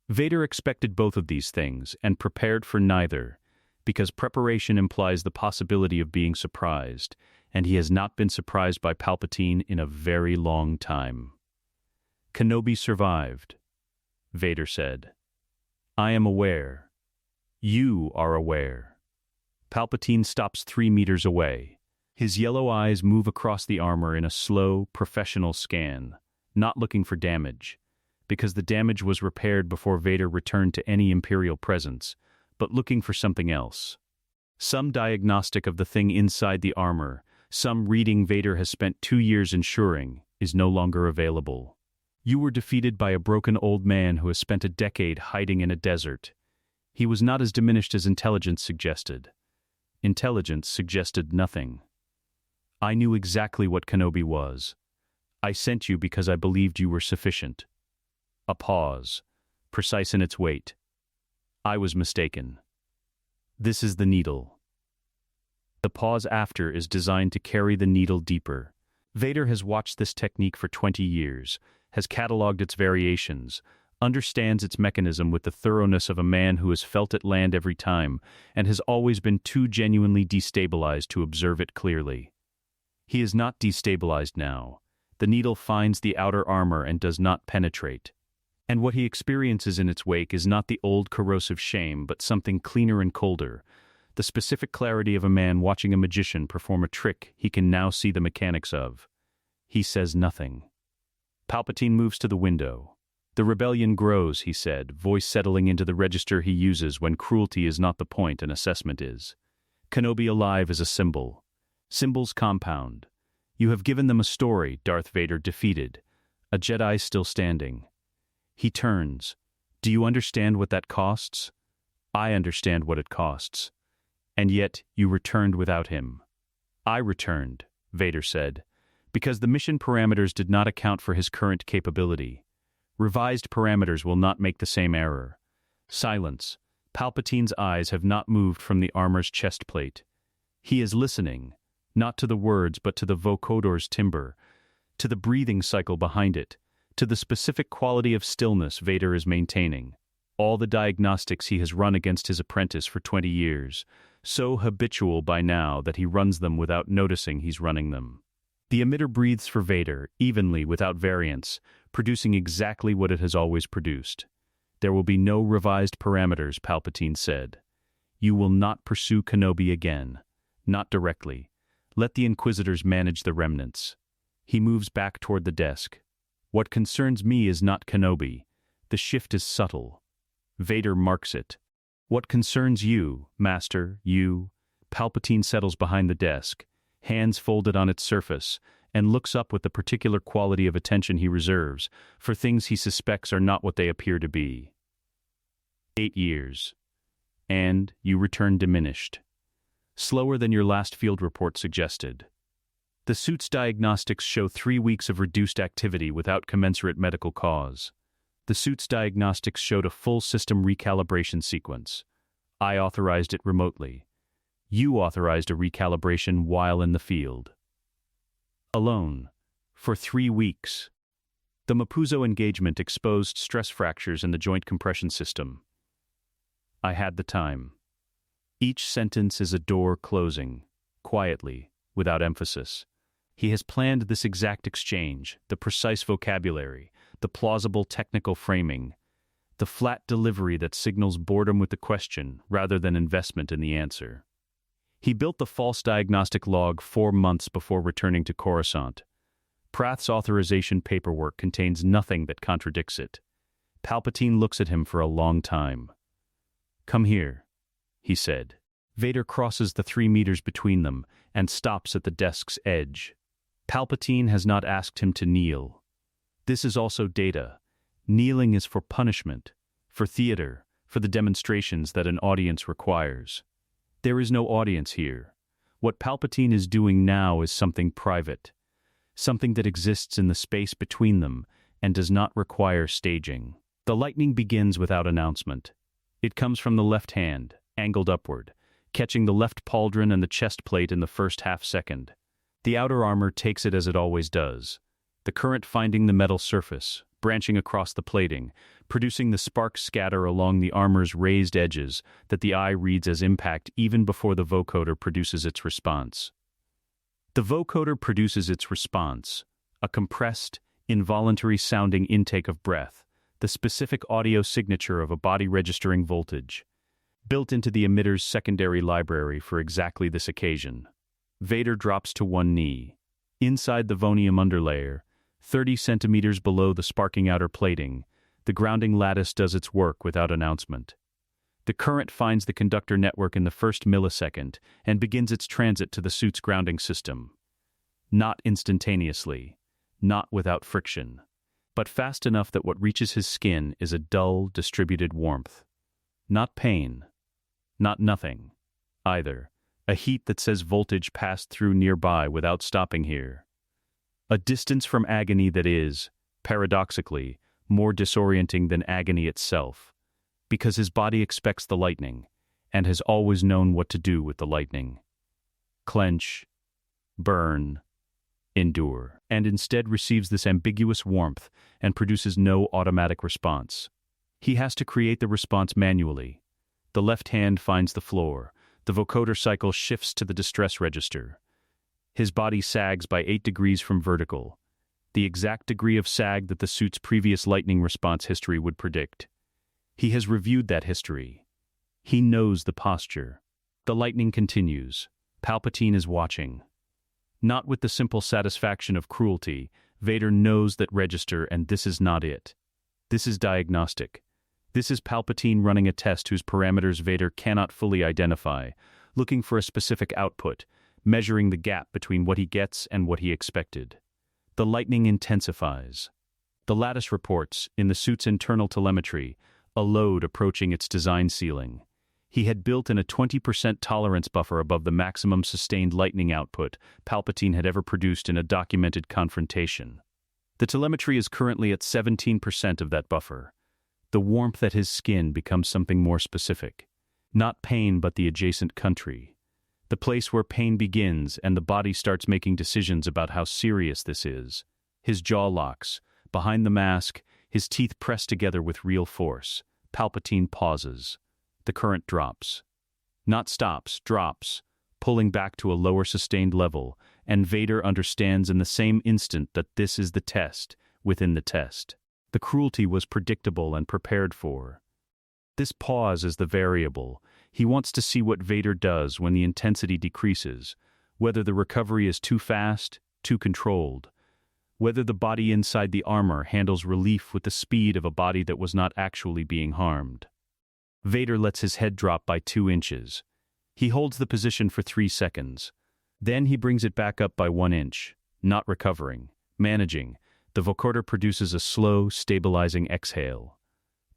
[SPEAKER 2] Vader expected both of these things and prepared for neither, because preparation implies the possibility of being surprised, and he has not been surprised by Palpatine in a very long time. Kenobi survived, Vader said. I am aware. You are aware. Palpatine stops 3 meters away. His yellow eyes move across the armor in a slow, professional scan, not looking for damage, because the damage was repaired before Vader returned to any Imperial presence, but looking for something else. Some diagnostic of the thing inside the armor, Some reading Vader has spent 2 years ensuring is no longer available. You were defeated by a broken old man who has spent a decade hiding in a desert. He was not as diminished as intelligence suggested. Intelligence suggested nothing. I knew exactly what Kenobi was. I sent you because I believed you were sufficient. A pause, precise in its weight. I was mistaken. This is the needle. The pause after is designed to carry the needle deeper. Vader has watched this technique for 20 years, has catalogued its variations, understands its mechanism with the thoroughness of a man who has felt it land every time, and has always been too genuinely destabilized to observe it clearly. He is not destabilized now. The needle finds the outer armor and does not penetrate. And what he experiences in its wake is not the old corrosive shame, but something cleaner and colder, the specific clarity of a man watching a magician perform a trick he can now see the mechanics of. He says nothing. Palpatine moves to the window. The rebellion grows, he said, voice settling into the register he uses when cruelty is not the point and assessment is. Kenobi alive is a symbol. Symbols compound. You have given them a story, Darth Vader defeated. A Jedi still standing. He turns. Do you understand what that costs? I understand what it costs. And yet, you returned without him. I returned, Vader said, because the mission parameters did not account for his current capability. Revised parameters will not make the same error. Silence. Palpatine's eyes have not moved from the armor's chest plate. He is listening, not to the words but to the vocodor's timbre, to the breathing cycle behind it, to the specific quality of stillness Vader is maintaining. All the diagnostics he has run against his apprentice for 20 years, so habitual by now that he runs them without noticing he's running them. The emitter breathes for Vader, evenly, without variance, producing exactly what it has always produced. There will be no revised parameters, Palpatine said. You will not pursue Kenobi again. Not directly. Let the Inquisitors manage the remnants. He moves back toward the desk. What concerns me is not Kenobi. The shift is subtle. Vader marks it. What concerns you, Master, you? Palpatine settles behind the desk, hands folded on its surface, and looks up with the particular quality of attention he reserves for things he suspects are not what they appear to be. 8 years. And you return diminished. Slower than your last field report suggested. The suit's diagnostics show 3 weeks of reduced activity without commensurate medical cause. The suit's diagnostics showed a full system recalibration sequence. I authorized it remotely. You authorized a recalibration while in the field. Alone. For 3 weeks. The Mapuzo engagement exposed stress fractures in the joint compression system. I had the time. Each sentence is a door closing, quietly, without emphasis. He has planned this exact exchange, the precise vocabulary, the plausible technical framing, the flat delivery that signals boredom with the question rather than investment in the answer. He built the false diagnostic log 4 months before returning to Coruscant. Prath's authorization paperwork contains nothing that contradicts it. Palpatine looks at him for a long time. Come here, he said. Vader crosses the 3 meters between them and stops at the desk's edge. Palpatine has not asked him to kneel. This is also data. Kneeling is for punishment, for theater, for the demonstrations that an audience requires. There is no audience here. What Palpatine is doing now is something private, something that exists in the space between them and does not require staging. The lightning begins without announcement. It comes from the left hand, angled upward, catching the left pauldron and the chest plate in the first half-second. The outer armor takes it as it always does, the current finding the metal surface, branching across the plating, producing the spark scatter along the armor's raised edges that the eye reads as impact even before the vocoder produces its response. The vocoder produces its response, a compressed, involuntary-sounding intake of breath, the specific audio signature of a body registering voltage, built into the emitter's secondary library for exactly this occasion. Vader drops to one knee. Inside the vonium underlayer, 30 centimeters below the sparking outer plating, the grounding lattice does its work without announcement. The current finds the conductor network in the first millisecond and begins its transit to the suit's grounding system. Not instantaneously, not without friction, but fast enough that what reaches his skin is a dull, distributed warmth. Not pain, not nothing, either. A heat that says voltage passed through nearby without stopping here. A distance from agony that is, paradoxically, more disorienting than agony itself, because his body expects the lightning, and has always known what to do with the lightning. Clench, burn, endure, and instead receives this ambiguous warmth and produces no automatic response. He has to create the response manually. The left hand finds the floor. The vocoder cycle shifts to the distress register. His body sags by 8 degrees from vertical, the exact degree of sag that the suit's previous lightning response history would predict. He has reviewed that history. He knows the posture. The lightning continues. Palpatine is watching. Not with the simple satisfaction of cruelty, Vader knows that register, and this is not it. This is diagnostic. This is Palpatine running a test whose parameters Vader cannot fully identify, looking for a specific output, measuring the gap between what he gets and what he expected. The lightning intensifies. The lattice reports, in the suit's internal telemetry, a load approaching its design ceiling. He had built in a 20% tolerance buffer above the maximum sustained lightning output Palpatine had ever produced in a documented confrontation. The telemetry is currently at 17% of that buffer. The warmth at his skin becomes something more specific. Not pain, but the adjacent country. The place where pain begins and the body starts making decisions about how serious this is. His jaw locks. Behind the mask, his teeth press together with real force. Palpatine pauses. The current drops. Not stops, drops, pulling back to a lower sustained level, and Vader understands in the same instant that this is the test within the test. The cruelty was predictable and prepared for. This pause is the variable. He wants to see what Vader does when the intensity decreases, whether the recovery is too fast, too controlled, whether the body inside the armor handles relief with the speed of a body that was not actually being harmed. Vader lets his head drop by 2 inches. He holds the position for 3 seconds. Then he brings it back up by 1 inch, not recovering, managing. The vocoder produces a slow, stabilizing exhale.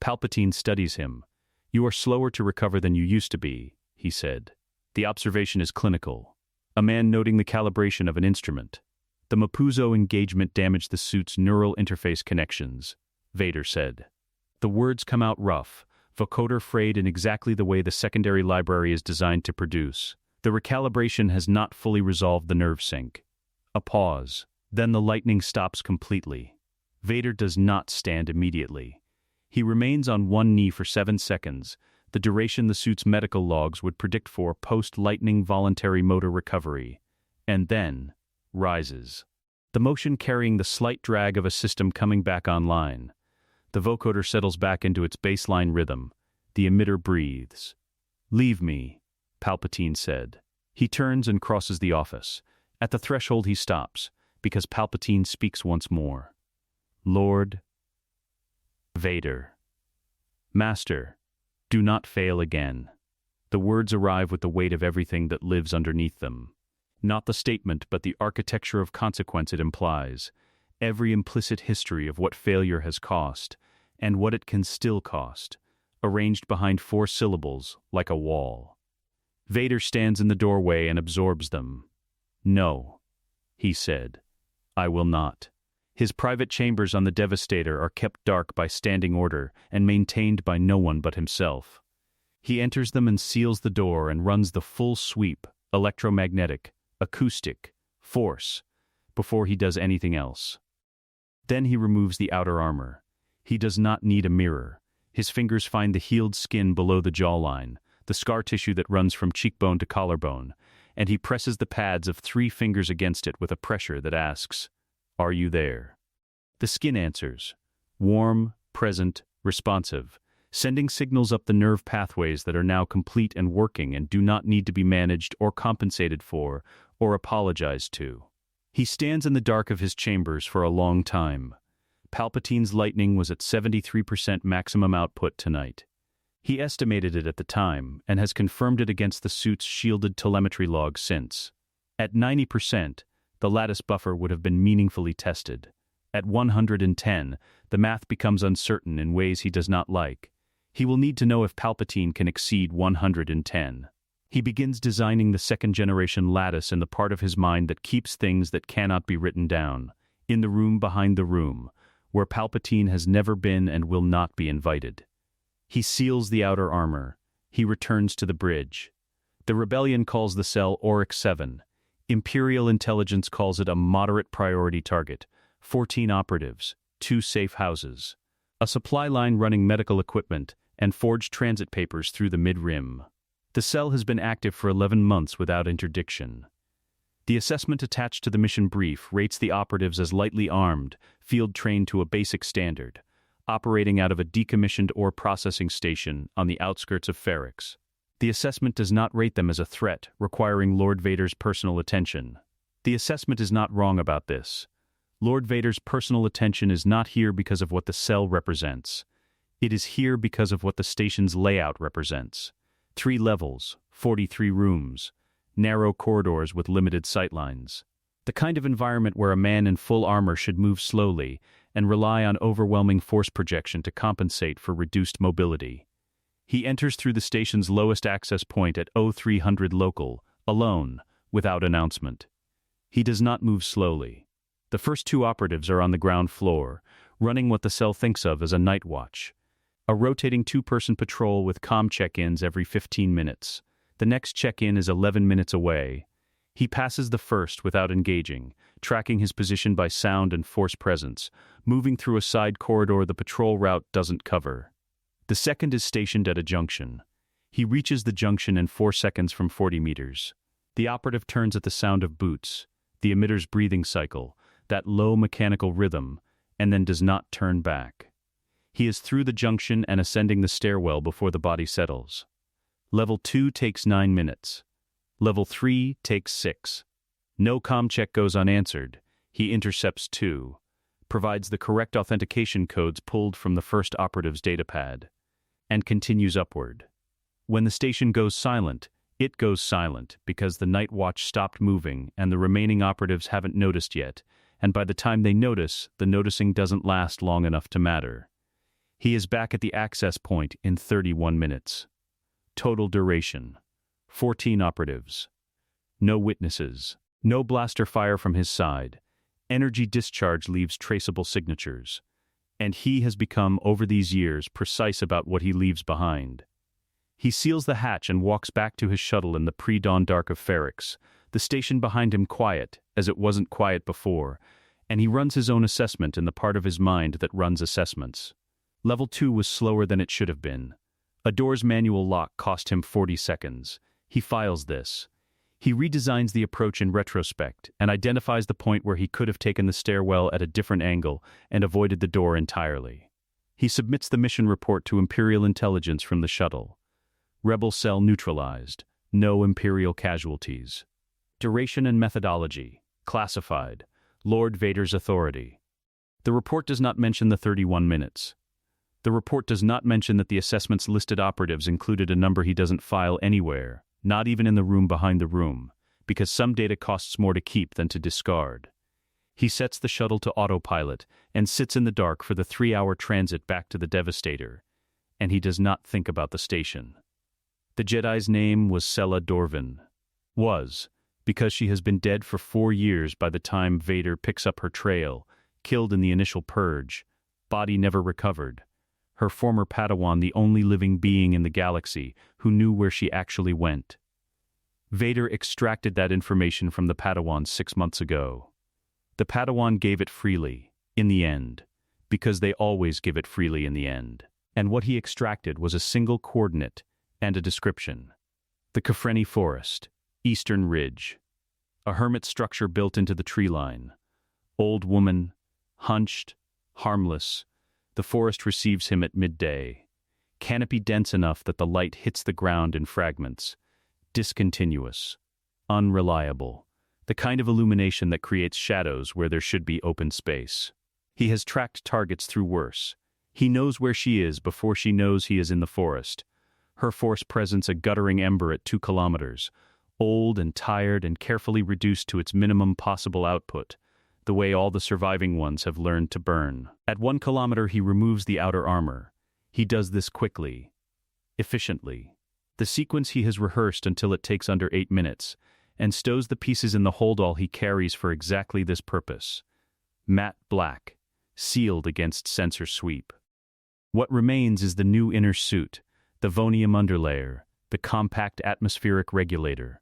[SPEAKER 2] Palpatine studies him. "You are slower to recover than you used to be," he said. The observation is clinical. A man noting the calibration of an instrument. "The Mapuzo engagement damaged the suit's neural interface connections," Vader said. The words come out rough, vocoder frayed in exactly the way the secondary library is designed to produce. The recalibration has not fully resolved the nerve sync. A pause. Then the lightning stops completely. Vader does not stand immediately. He remains on one knee for 7 seconds, the duration the suit's medical logs would predict for post-lightning voluntary motor recovery, and then rises. The motion carrying the slight drag of a system coming back online. The vocoder settles back into its baseline rhythm. The emitter breathes. "Leave me," Palpatine said. He turns and crosses the office. At the threshold he stops, because Palpatine speaks once more. "Lord Vader. Master, do not fail again." The words arrive with the weight of everything that lives underneath them. Not the statement, but the architecture of consequence it implies. Every implicit history of what failure has cost, and what it can still cost, arranged behind 4 syllables, like a wall. Vader stands in the doorway and absorbs them. "No," he said. "I will not." His private chambers on the Devastator are kept dark by standing order and maintained by no one but himself. He enters them and seals the door and runs the full sweep, electromagnetic, acoustic, force, before he does anything else. Then he removes the outer armor. He does not need a mirror. His fingers find the healed skin below the jawline, the scar tissue that runs from cheekbone to collarbone, and he presses the pads of 3 fingers against it with a pressure that asks, "Are you there?" The skin answers, warm, present, responsive, sending signals up the nerve pathways that are now complete and working and do not need to be managed or compensated for or apologized to. He stands in the dark of his chambers for a long time. Palpatine's lightning was at 73% maximum output tonight. He estimated it at the time and has confirmed it against the suit's shielded telemetry log since. At 90%, the lattice buffer would have been meaningfully tested. At 110, the math becomes uncertain in ways he does not like. He will need to know if Palpatine can exceed 110. He begins designing the second-generation lattice in the part of his mind that keeps things that cannot be written down, in the room behind the room, where Palpatine has never been and will not be invited. He seals the outer armor. He returns to the bridge. The rebellion calls the cell Oryx 7. Imperial intelligence calls it a moderate priority target. 14 operatives, 2 safe houses, a supply line running medical equipment, and forged transit papers through the mid-rim. The cell has been active for 11 months without interdiction. The assessment attached to the mission brief rates the operatives as lightly armed, field-trained to a basic standard, operating out of a decommissioned ore processing station on the outskirts of Ferrix. The assessment does not rate them as a threat, requiring Lord Vader's personal attention. The assessment is not wrong about this. Lord Vader's personal attention is not here because of what the cell represents. It is here because of what the station's layout represents. 3 levels, 43 rooms, narrow corridors with limited sightlines. The kind of environment where a man in full armor should move slowly and rely on overwhelming force projection to compensate for reduced mobility. He enters through the station's lowest access point at 0300 local, alone, without announcement. He does not move slowly. The first 2 operatives are on the ground floor, running what the cell thinks of as a night watch. A rotating 2-person patrol with comm check-ins every 15 minutes. The next check-in is 11 minutes away. He passes the first without engaging, tracking his position by sound and force presence, moving through a side corridor the patrol route doesn't cover. The second is stationed at a junction. He reaches the junction in 4 seconds from 40 meters. The operative turns at the sound of boots, the emitter's breathing cycle, that low mechanical rhythm, and then does not turn back. He is through the junction and ascending the stairwell before the body settles. Level 2 takes 9 minutes. Level 3 takes 6. No comm check goes unanswered. He intercepts 2. Provides the correct authentication codes pulled from the first operative's datapad. And continues upward. When the station goes silent, it goes silent because the night watch stopped moving and the remaining operatives haven't noticed yet, and by the time they notice, the noticing doesn't last long enough to matter. He is back at the access point in 31 minutes. Total duration: 14 operatives. No witnesses. No blaster fire from his side. Energy discharge leaves traceable signatures. And he has become, over these years, precise about what he leaves behind. He seals the hatch and walks back to his shuttle in the pre-dawn dark of Ferrix, the station behind him quiet, as it wasn't quiet before, and he runs his own assessment in the part of his mind that runs assessments. Level 2 was slower than it should have been. A door's manual lock cost him 40 seconds. He files this. He redesigns the approach in retrospect and identifies the point where he could have taken the stairwell at a different angle and avoided the door entirely. He submits the mission report to Imperial intelligence from the shuttle. Rebel cell neutralized. No Imperial casualties. Duration and methodology. Classified. Lord Vader's authority. The report does not mention the 31 minutes. The report does not mention that the assessment's listed operatives included a number he doesn't file anywhere, not even in the room behind the room, because some data costs more to keep than to discard. He sets the shuttle to autopilot and sits in the dark for the 3-hour transit back to the Devastator, and he does not think about the station. The Jedi's name was Sela Dorvin. Was, because she has been dead for 4 years by the time Vader picks up her trail, killed in the initial purge, body never recovered. Her former Padawan the only living being in the galaxy who knew where she actually went. Vader extracted that information from the Padawan 6 months ago. The Padawan gave it freely, in the end, because they always give it freely in the end. And what he extracted was a single coordinate and a description. The Kafreni Forest, Eastern Ridge. A hermit structure built into the tree line. Old woman, hunched, harmless. The forest receives him at midday. Canopy dense enough that the light hits the ground in fragments. Discontinuous. Unreliable. The kind of illumination that creates shadows where there should be open space. He has tracked targets through worse. He knows where she is before she knows he is in the forest. Her force presence a guttering ember at 2 kilometers. old and tired and carefully reduced to its minimum possible output, the way all the surviving ones have learned to burn. At 1 kilometer he removes the outer armor. He does this quickly, efficiently. The sequence he has rehearsed until it takes under 8 minutes, and stows the pieces in the holdall he carries for exactly this purpose. Matte black, sealed against sensor sweep. What remains is the new inner suit, the Vonium underlayer, the compact atmospheric regulator.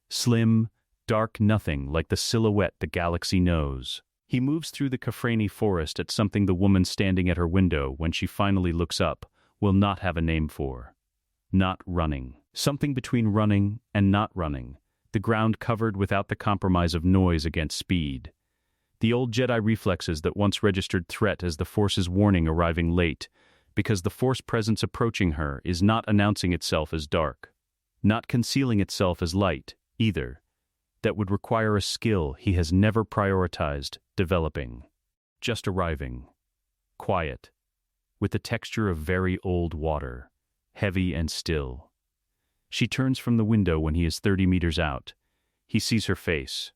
[SPEAKER 2] Slim, dark nothing like the silhouette the galaxy knows. He moves through the Kafrani forest at something the woman standing at her window when she finally looks up will not have a name for. Not running. Something between running and not running, the ground covered without the compromise of noise against speed. The old Jedi reflexes that once registered threat as the Force's warning arriving late, because the Force presence approaching her is not announcing itself as dark, not concealing itself as light, either. That would require a skill he has never prioritized developing. Just arriving. Quiet. With the texture of very old water. Heavy and still. She turns from the window when he is 30 meters out. He sees her face.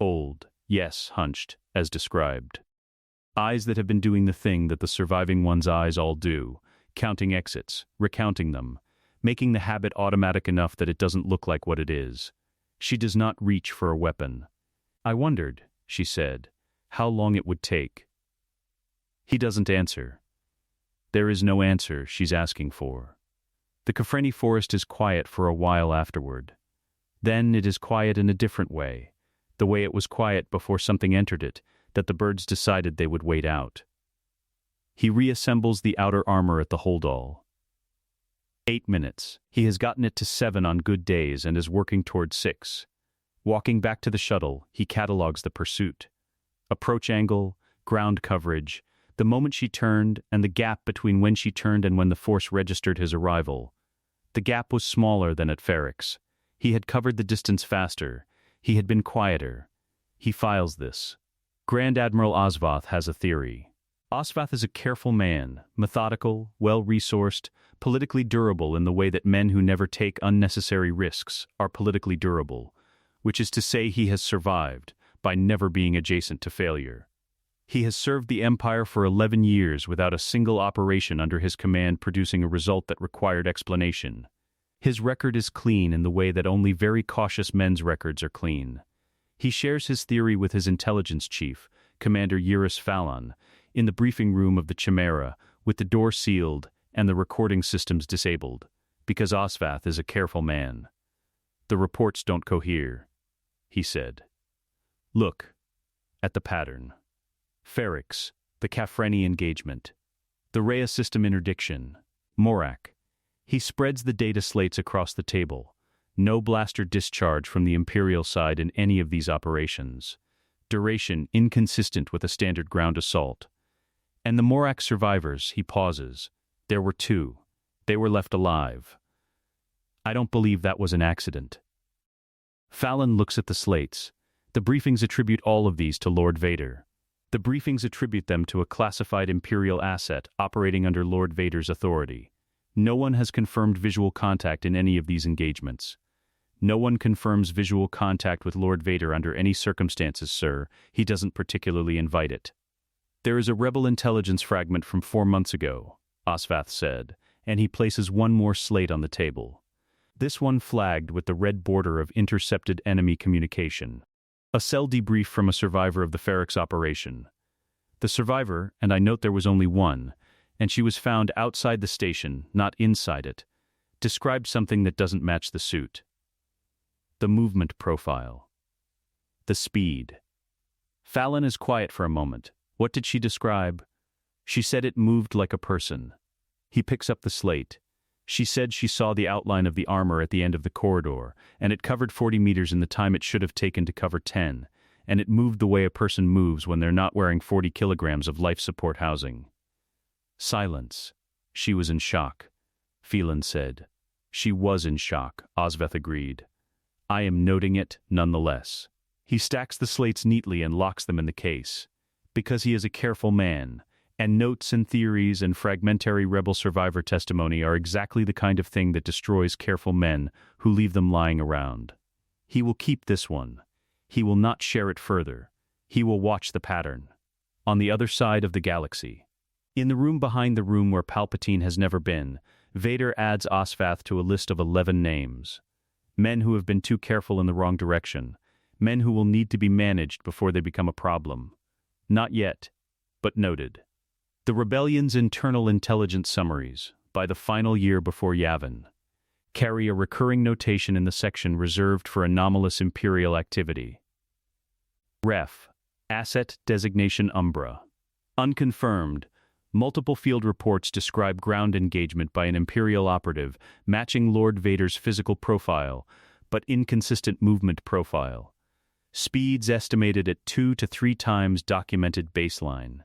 [SPEAKER 2] Old, yes, hunched, as described. Eyes that have been doing the thing that the surviving one's eyes all do, counting exits, recounting them, making the habit automatic enough that it doesn't look like what it is. She does not reach for a weapon. I wondered, she said, how long it would take. He doesn't answer. There is no answer she's asking for. The Kafrani forest is quiet for a while afterward. Then it is quiet in a different way, the way it was quiet before something entered it, that the birds decided they would wait out. He reassembles the outer armor at the holdall. 8 minutes. He has gotten it to 7 on good days and is working toward 6. Walking back to the shuttle, he catalogues the pursuit. Approach angle, ground coverage, the moment she turned, and the gap between when she turned and when the Force registered his arrival. The gap was smaller than at Ferrix. He had covered the distance faster. He had been quieter. He files this. Grand Admiral Osvath has a theory. Osvath is a careful man, methodical, well-resourced, politically durable in the way that men who never take unnecessary risks are politically durable, which is to say he has survived by never being adjacent to failure. He has served the Empire for 11 years without a single operation under his command producing a result that required explanation. His record is clean in the way that only very cautious men's records are clean. He shares his theory with his intelligence chief, Commander Eurus Fallon, in the briefing room of the Chimera, with the door sealed and the recording systems disabled, because Osvath is a careful man. The reports don't cohere, he said. Look at the pattern. Ferrix, the Kafrani engagement. The Rhea system interdiction. Morak. He spreads the data slates across the table. No blaster discharge from the Imperial side in any of these operations. Duration inconsistent with a standard ground assault. And the Morak survivors, he pauses. There were 2. They were left alive. I don't believe that was an accident. Fallon looks at the slates. The briefings attribute all of these to Lord Vader. The briefings attribute them to a classified Imperial asset operating under Lord Vader's authority. No one has confirmed visual contact in any of these engagements. No one confirms visual contact with Lord Vader under any circumstances, sir. He doesn't particularly invite it. There is a rebel intelligence fragment from 4 months ago, Osvath said, and he places one more slate on the table. This one flagged with the red border of intercepted enemy communication. A cell debrief from a survivor of the Ferrix operation. The survivor, and I note there was only one, and she was found outside the station, not inside it, described something that doesn't match the suit. The movement profile. The speed. Fallon is quiet for a moment. What did she describe? She said it moved like a person. He picks up the slate. She said she saw the outline of the armor at the end of the corridor, and it covered 40 meters in the time it should have taken to cover 10, and it moved the way a person moves when they're not wearing 40 kilograms of life support housing. Silence. She was in shock. Phelan said. She was in shock, Osvath agreed. I am noting it nonetheless. He stacks the slates neatly and locks them in the case. Because he is a careful man, and notes and theories and fragmentary rebel survivor testimony are exactly the kind of thing that destroys careful men who leave them lying around. He will keep this one. He will not share it further. He will watch the pattern. On the other side of the galaxy. In the room behind the room where Palpatine has never been, Vader adds Osvath to a list of 11 names. Men who have been too careful in the wrong direction. Men who will need to be managed before they become a problem. Not yet, but noted. The Rebellion's internal intelligence summaries, by the final year before Yavin, carry a recurring notation in the section reserved for anomalous Imperial activity. Ref. Asset Designation Umbra. Unconfirmed, multiple field reports describe ground engagement by an Imperial operative matching Lord Vader's physical profile, but inconsistent movement profile. Speeds estimated at 2 to 3 times documented baseline.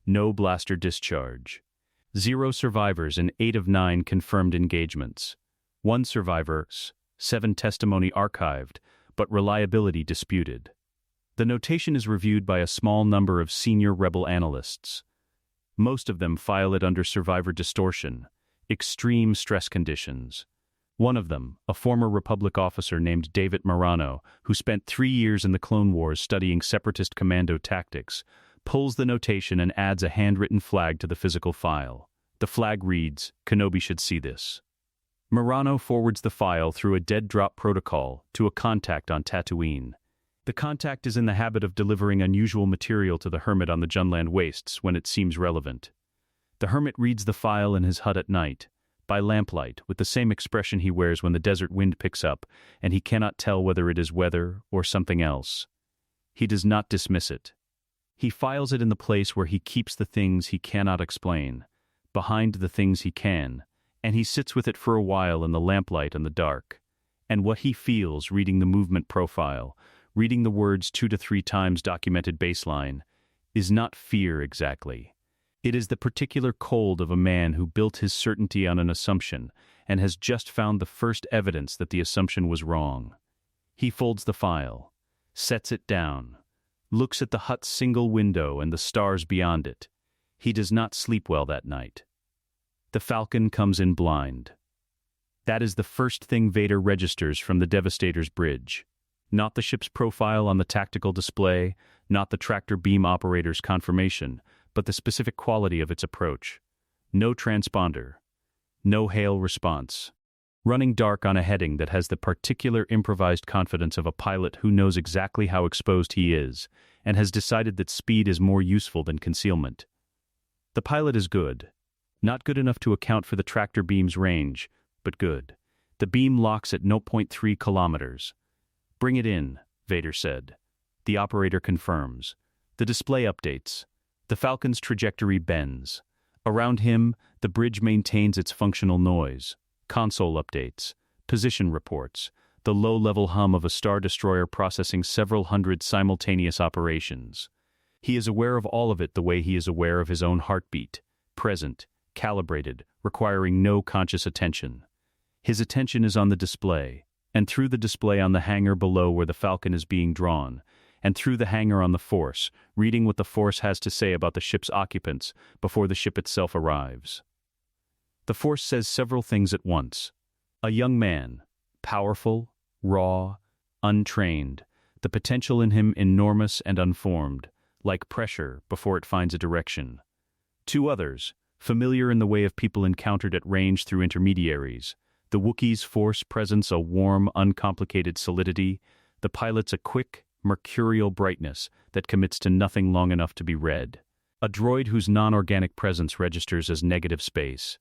[SPEAKER 2] No blaster discharge. 0 survivors in 8 of 9 confirmed engagements. 1 survivor, 7 testimony archived, but reliability disputed. The notation is reviewed by a small number of senior rebel analysts. Most of them file it under survivor distortion, extreme stress conditions. One of them, a former Republic officer named David Marano, who spent 3 years in the Clone Wars studying separatist commando tactics, pulls the notation and adds a handwritten flag to the physical file. The flag reads, "Kenobi should see this." Marano forwards the file through a dead drop protocol to a contact on Tatooine. The contact is in the habit of delivering unusual material to the hermit on the Junland wastes when it seems relevant. The hermit reads the file in his hut at night, by lamplight, with the same expression he wears when the desert wind picks up, and he cannot tell whether it is weather or something else. He does not dismiss it. He files it in the place where he keeps the things he cannot explain, behind the things he can, and he sits with it for a while in the lamplight and the dark. And what he feels reading the movement profile, reading the words 2 to 3 times documented baseline, is not fear exactly. It is the particular cold of a man who built his certainty on an assumption and has just found the first evidence that the assumption was wrong. He folds the file, sets it down, looks at the hut's single window and the stars beyond it. He does not sleep well that night. The Falcon comes in blind. That is the first thing Vader registers from the Devastator's bridge. Not the ship's profile on the tactical display, not the tractor beam operator's confirmation, but the specific quality of its approach. No transponder. No hail response. Running dark on a heading that has the particular improvised confidence of a pilot who knows exactly how exposed he is, and has decided that speed is more useful than concealment. The pilot is good. Not good enough to account for the tractor beam's range, but good. The beam locks at 0.3 kilometers. "Bring it in," Vader said. The operator confirms. The display updates. The Falcon's trajectory bends. Around him, the bridge maintains its functional noise. Console updates. Position reports. The low-level hum of a Star Destroyer processing several hundred simultaneous operations. He is aware of all of it the way he is aware of his own heartbeat. Present, calibrated, requiring no conscious attention. His attention is on the display, and through the display on the hangar below where the Falcon is being drawn, and through the hangar on the Force, reading what the Force has to say about the ship's occupants before the ship itself arrives. The Force says several things at once. A young man, powerful, raw, untrained, the potential in him enormous and unformed, like pressure before it finds a direction. 2 others, familiar in the way of people encountered at range through intermediaries, the Wookiee's Force presence a warm, uncomplicated solidity, the pilot's a quick, mercurial brightness that commits to nothing long enough to be read. A droid whose non-organic presence registers as negative space.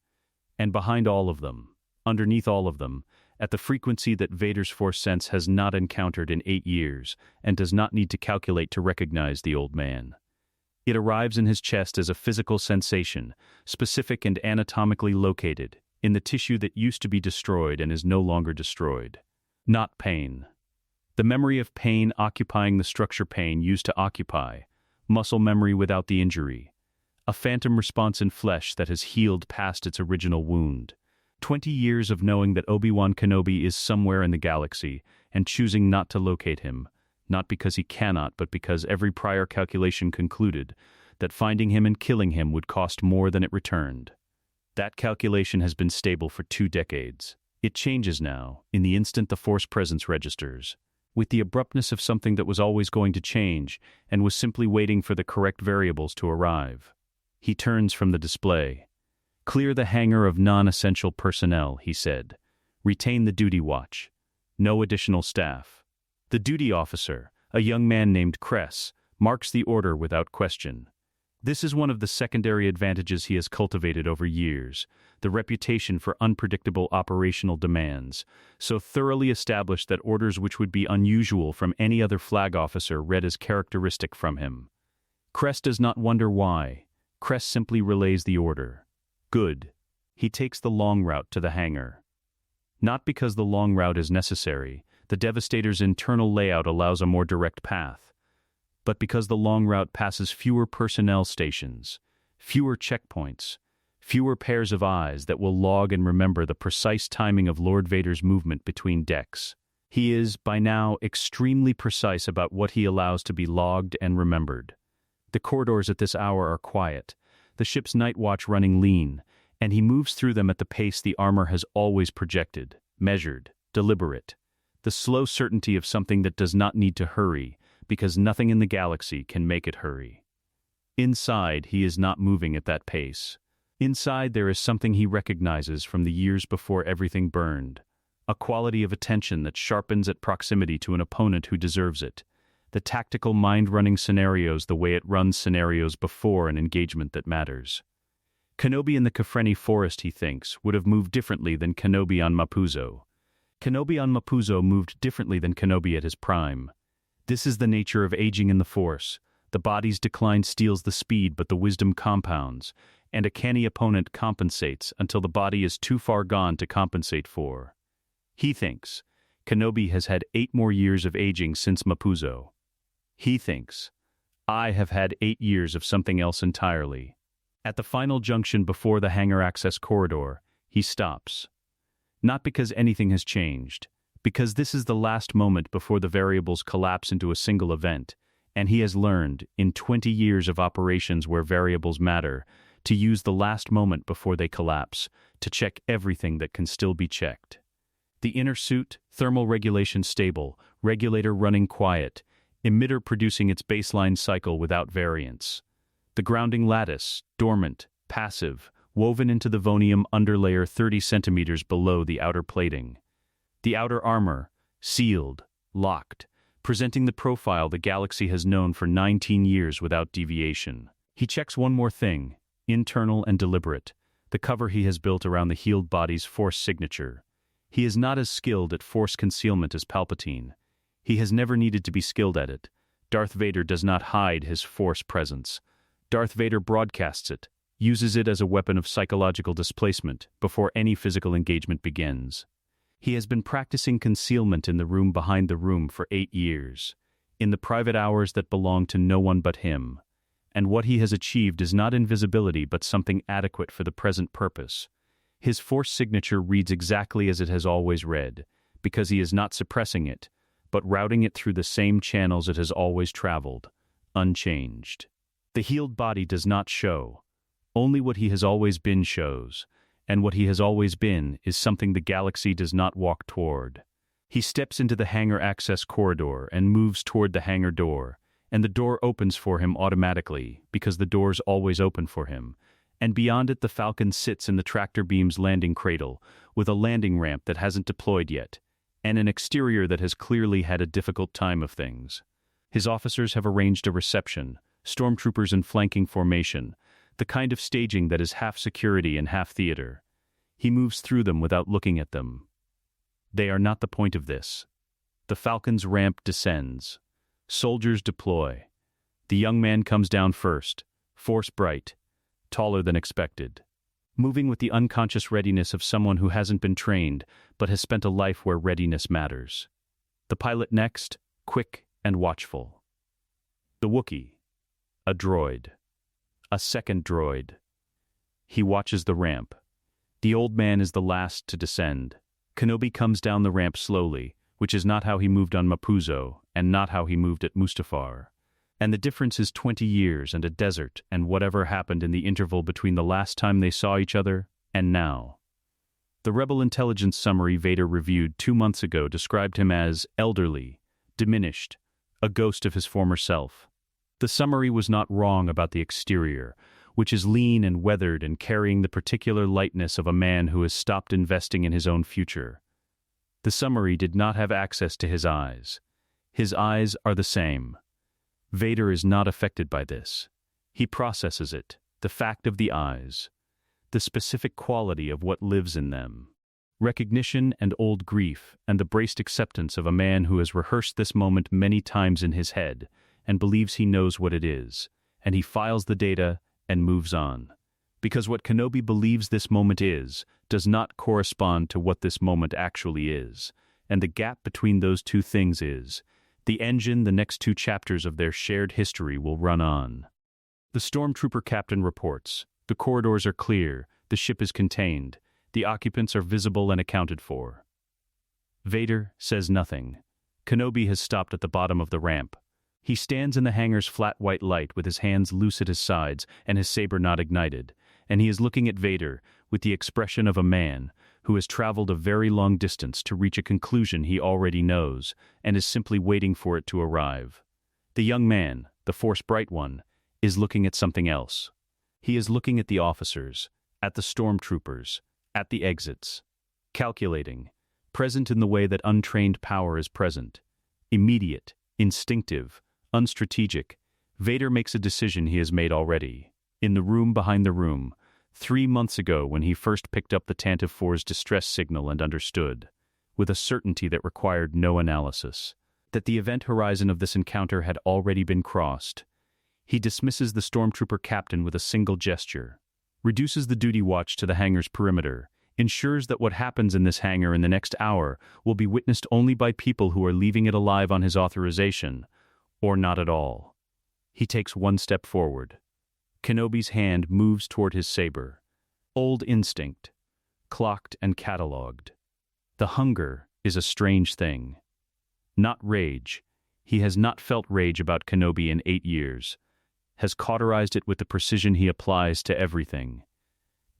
[SPEAKER 2] And behind all of them, underneath all of them, at the frequency that Vader's Force sense has not encountered in 8 years and does not need to calculate to recognize the old man. It arrives in his chest as a physical sensation, specific and anatomically located, in the tissue that used to be destroyed and is no longer destroyed. Not pain. The memory of pain occupying the structure pain used to occupy, muscle memory without the injury. A phantom response in flesh that has healed past its original wound. 20 years of knowing that Obi-Wan Kenobi is somewhere in the galaxy and choosing not to locate him, not because he cannot, but because every prior calculation concluded that finding him and killing him would cost more than it returned. That calculation has been stable for 2 decades. It changes now, in the instant the Force presence registers. with the abruptness of something that was always going to change and was simply waiting for the correct variables to arrive. He turns from the display. "Clear the hangar of non-essential personnel," he said. "Retain the duty watch. No additional staff." The duty officer, a young man named Kress, marks the order without question. This is one of the secondary advantages he has cultivated over years, the reputation for unpredictable operational demands, so thoroughly established that orders which would be unusual from any other flag officer read as characteristic from him. Kress does not wonder why. Kress simply relays the order. Good. He takes the long route to the hangar. Not because the long route is necessary, the Devastator's internal layout allows a more direct path, but because the long route passes fewer personnel stations, fewer checkpoints, fewer pairs of eyes that will log and remember the precise timing of Lord Vader's movement between decks. He is, by now, extremely precise about what he allows to be logged and remembered. The corridors at this hour are quiet, the ship's night watch running lean, and he moves through them at the pace the armor has always projected, measured, deliberate. The slow certainty of something that does not need to hurry, because nothing in the galaxy can make it hurry. Inside, he is not moving at that pace. Inside, there is something he recognizes from the years before everything burned, a quality of attention that sharpens at proximity to an opponent who deserves it, the tactical mind-running scenarios the way it runs scenarios before an engagement that matters. Kenobi in the Kafreni forest, he thinks, would have moved differently than Kenobi on Mapuzo. Kenobi on Mapuzo moved differently than Kenobi at his prime. This is the nature of aging in the Force. The body's decline steals the speed, but the wisdom compounds, and a canny opponent compensates until the body is too far gone to compensate for. He thinks Kenobi has had 8 more years of aging since Mapuzo. He thinks I have had 8 years of something else entirely. At the final junction before the hangar access corridor, he stops. Not because anything has changed, because this is the last moment before the variables collapse into a single event, and he has learned, in 20 years of operations where variables matter, to use the last moment before they collapse, to check everything that can still be checked. The inner suit, thermal regulation stable, regulator running quiet, emitter producing its baseline cycle without variance. The grounding lattice, dormant, passive, woven into the vonium underlayer 30 centimeters below the outer plating. The outer armor, sealed, locked, presenting the profile the galaxy has known for 19 years without deviation. He checks one more thing, internal and deliberate, the cover he has built around the healed body's Force signature. He is not as skilled at Force concealment as Palpatine. He has never needed to be skilled at it. Darth Vader does not hide his Force presence. Darth Vader broadcasts it, uses it as a weapon of psychological displacement before any physical engagement begins. He has been practicing concealment in the room behind the room for 8 years, in the private hours that belong to no one but him. And what he has achieved is not invisibility but something adequate for the present purpose. His Force signature reads exactly as it has always read, because he is not suppressing it, but routing it through the same channels it has always traveled, unchanged. The healed body does not show. Only what he has always been shows, and what he has always been is something the galaxy does not walk toward. He steps into the hangar access corridor and moves toward the hangar door, and the door opens for him automatically, because the doors always open for him, and beyond it the Falcon sits in the tractor beam's landing cradle, with a landing ramp that hasn't deployed yet, and an exterior that has clearly had a difficult time of things. His officers have arranged a reception, stormtroopers in flanking formation, the kind of staging that is half security and half theater. He moves through them without looking at them. They are not the point of this. The Falcon's ramp descends. Soldiers deploy. The young man comes down first, Force bright, taller than expected, moving with the unconscious readiness of someone who hasn't been trained but has spent a life where readiness matters. The pilot next, quick and watchful. The Wookiee. A droid. A second droid. He watches the ramp. The old man is the last to descend. Kenobi comes down the ramp slowly, which is not how he moved on Mapuzo, and not how he moved at Mustafar. And the difference is 20 years and a desert and whatever happened in the interval between the last time they saw each other and now. The Rebel intelligence summary Vader reviewed 2 months ago described him as elderly, diminished, a ghost of his former self. The summary was not wrong about the exterior, which is lean and weathered and carrying the particular lightness of a man who has stopped investing in his own future. The summary did not have access to his eyes. His eyes are the same. Vader is not affected by this. He processes it, the fact of the eyes, the specific quality of what lives in them. Recognition and old grief and the braced acceptance of a man who has rehearsed this moment many times in his head and believes he knows what it is, and he files the data and moves on. Because what Kenobi believes this moment is does not correspond to what this moment actually is, and the gap between those two things is the engine the next 2 chapters of their shared history will run on. The stormtrooper captain reports, the corridors are clear, the ship is contained, the occupants are visible and accounted for. Vader says nothing. Kenobi has stopped at the bottom of the ramp. He stands in the hangar's flat white light with his hands loose at his sides and his saber not ignited, and he is looking at Vader with the expression of a man who has traveled a very long distance to reach a conclusion he already knows and is simply waiting for it to arrive. The young man, the Force Bright one, is looking at something else. He is looking at the officers, at the stormtroopers, at the exits. Calculating, present in the way that untrained power is present. Immediate, instinctive, unstrategic, Vader makes a decision he has made already. In the room behind the room, 3 months ago when he first picked up the Tantive 4's distress signal and understood, with a certainty that required no analysis, that the event horizon of this encounter had already been crossed. He dismisses the stormtrooper captain with a single gesture, reduces the duty watch to the hangar's perimeter, ensures that what happens in this hangar in the next hour will be witnessed only by people who are leaving it alive on his authorization, or not at all. He takes 1 step forward. Kenobi's hand moves toward his saber. Old instinct, clocked and catalogued. The hunger is a strange thing. Not rage. He has not felt rage about Kenobi in 8 years, has cauterized it with the precision he applies to everything.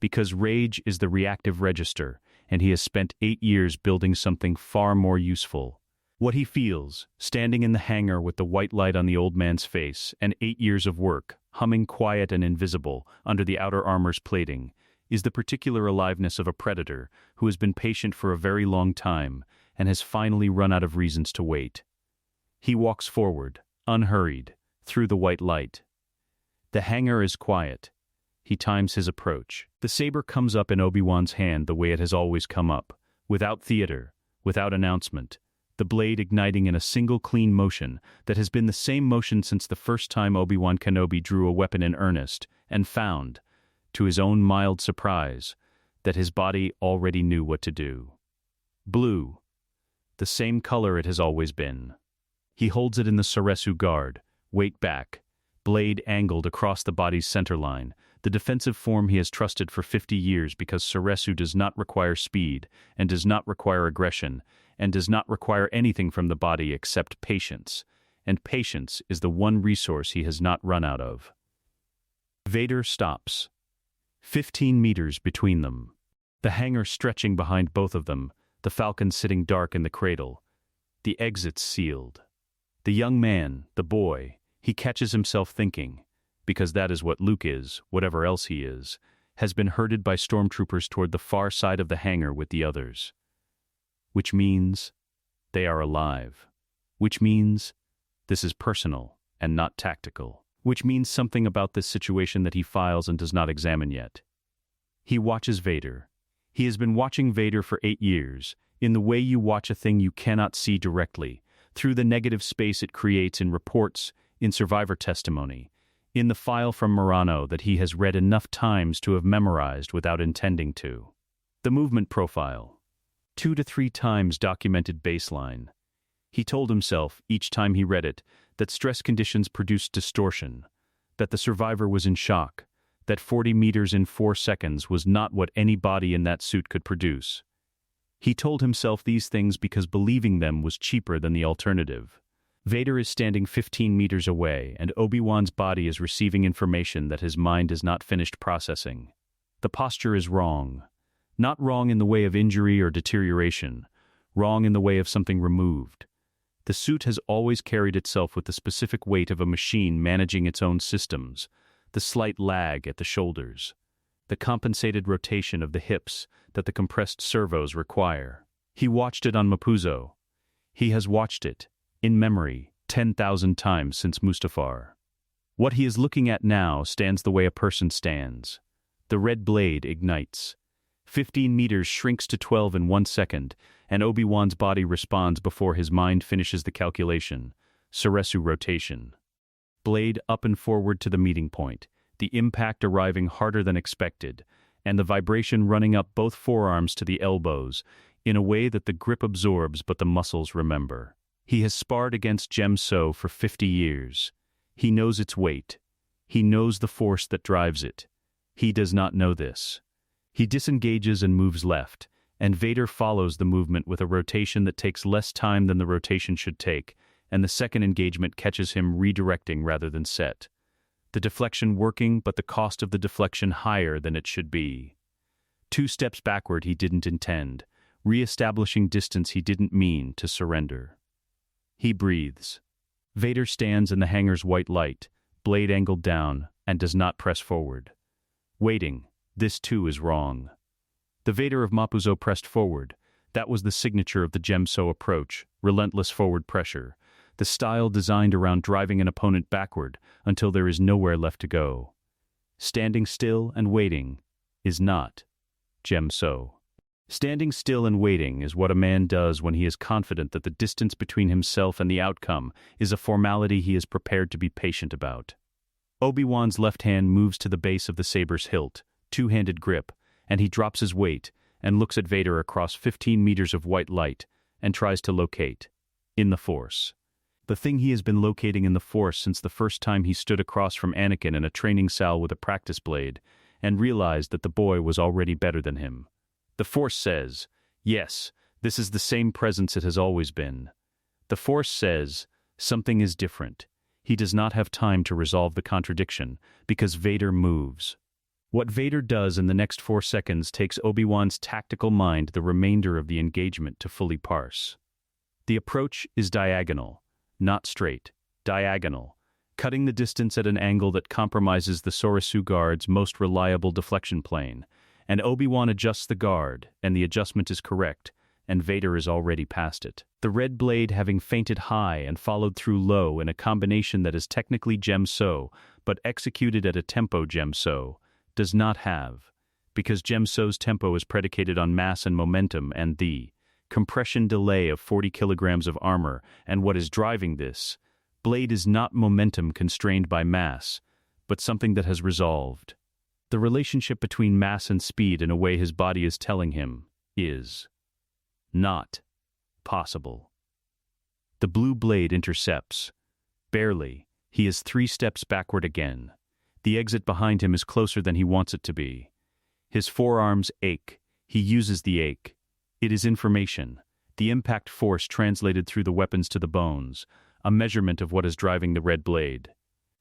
[SPEAKER 2] Because rage is the reactive register, and he has spent 8 years building something far more useful. What he feels, standing in the hangar with the white light on the old man's face, and 8 years of work, humming quiet and invisible under the outer armor's plating, is the particular aliveness of a predator who has been patient for a very long time and has finally run out of reasons to wait. He walks forward, unhurried, through the white light. The hangar is quiet. He times his approach. The saber comes up in Obi-Wan's hand the way it has always come up, without theater, without announcement, the blade igniting in a single clean motion that has been the same motion since the first time Obi-Wan Kenobi drew a weapon in earnest and found, to his own mild surprise, that his body already knew what to do. Blue, the same color it has always been. He holds it in the Soresu guard, weight back, blade angled across the body's center line, the defensive form he has trusted for 50 years because Soresu does not require speed and does not require aggression and does not require anything from the body except patience, and patience is the one resource he has not run out of. Vader stops. 15 meters between them. The hangar stretching behind both of them, the Falcon sitting dark in the cradle. The exits sealed. The young man, the boy, he catches himself thinking, because that is what Luke is, whatever else he is, has been herded by stormtroopers toward the far side of the hangar with the others. Which means they are alive. Which means this is personal and not tactical. Which means something about this situation that he files and does not examine yet. He watches Vader. He has been watching Vader for 8 years, in the way you watch a thing you cannot see directly, through the negative space it creates in reports, in survivor testimony, in the file from Murano that he has read enough times to have memorized without intending to. The movement profile. 2 to 3 times documented baseline. He told himself, each time he read it, that stress conditions produced distortion, that the survivor was in shock, that 40 meters in 4 seconds was not what any body in that suit could produce. He told himself these things because believing them was cheaper than the alternative. Vader is standing 15 meters away, and Obi-Wan's body is receiving information that his mind is not finished processing. The posture is wrong. Not wrong in the way of injury or deterioration, wrong in the way of something removed. The suit has always carried itself with the specific weight of a machine managing its own systems, the slight lag at the shoulders, the compensated rotation of the hips that the compressed servos require. He watched it on Mapuzo. He has watched it, in memory, 10,000 times since Mustafar. What he is looking at now stands the way a person stands. The red blade ignites. 15 meters shrinks to 12 in 1 second, and Obi-Wan's body responds before his mind finishes the calculation. Ceresu rotation. Blade up and forward to the meeting point, the impact arriving harder than expected, and the vibration running up both forearms to the elbows, in a way that the grip absorbs but the muscles remember. He has sparred against Gemso for 50 years. He knows its weight. He knows the force that drives it. He does not know this. He disengages and moves left, and Vader follows the movement with a rotation that takes less time than the rotation should take, and the second engagement catches him redirecting rather than set. The deflection working, but the cost of the deflection higher than it should be. 2 steps backward he didn't intend, re-establishing distance he didn't mean to surrender. He breathes. Vader stands in the hangar's white light, blade angled down, and does not press forward. Waiting. This too is wrong. The Vader of Mapuzo pressed forward. That was the signature of the Gemso approach, relentless forward pressure, the style designed around driving an opponent backward until there is nowhere left to go. Standing still and waiting is not Gemso. Standing still and waiting is what a man does when he is confident that the distance between himself and the outcome is a formality he is prepared to be patient about. Obi-Wan's left hand moves to the base of the saber's hilt, two-handed grip, and he drops his weight and looks at Vader across 15 meters of white light and tries to locate, in the Force. The thing he has been locating in the Force since the first time he stood across from Anakin in a training cell with a practice blade and realized that the boy was already better than him. The Force says, yes, this is the same presence it has always been. The Force says, something is different. He does not have time to resolve the contradiction because Vader moves. What Vader does in the next 4 seconds takes Obi-Wan's tactical mind the remainder of the engagement to fully parse. The approach is diagonal, not straight, diagonal, cutting the distance at an angle that compromises the Soresu guard's most reliable deflection plane, and Obi-Wan adjusts the guard, and the adjustment is correct, and Vader is already past it. The red blade having feinted high and followed through low in a combination that is technically Gemso, but executed at a tempo Gemso, does not have, because Gemso's tempo is predicated on mass and momentum and the compression delay of 40 kilograms of armor, and what is driving this blade is not momentum constrained by mass, but something that has resolved. The relationship between mass and speed in a way his body is telling him is not possible. The blue blade intercepts. Barely. He is 3 steps backward again. The exit behind him is closer than he wants it to be. His forearms ache. He uses the ache. It is information. The impact force translated through the weapons to the bones, a measurement of what is driving the red blade.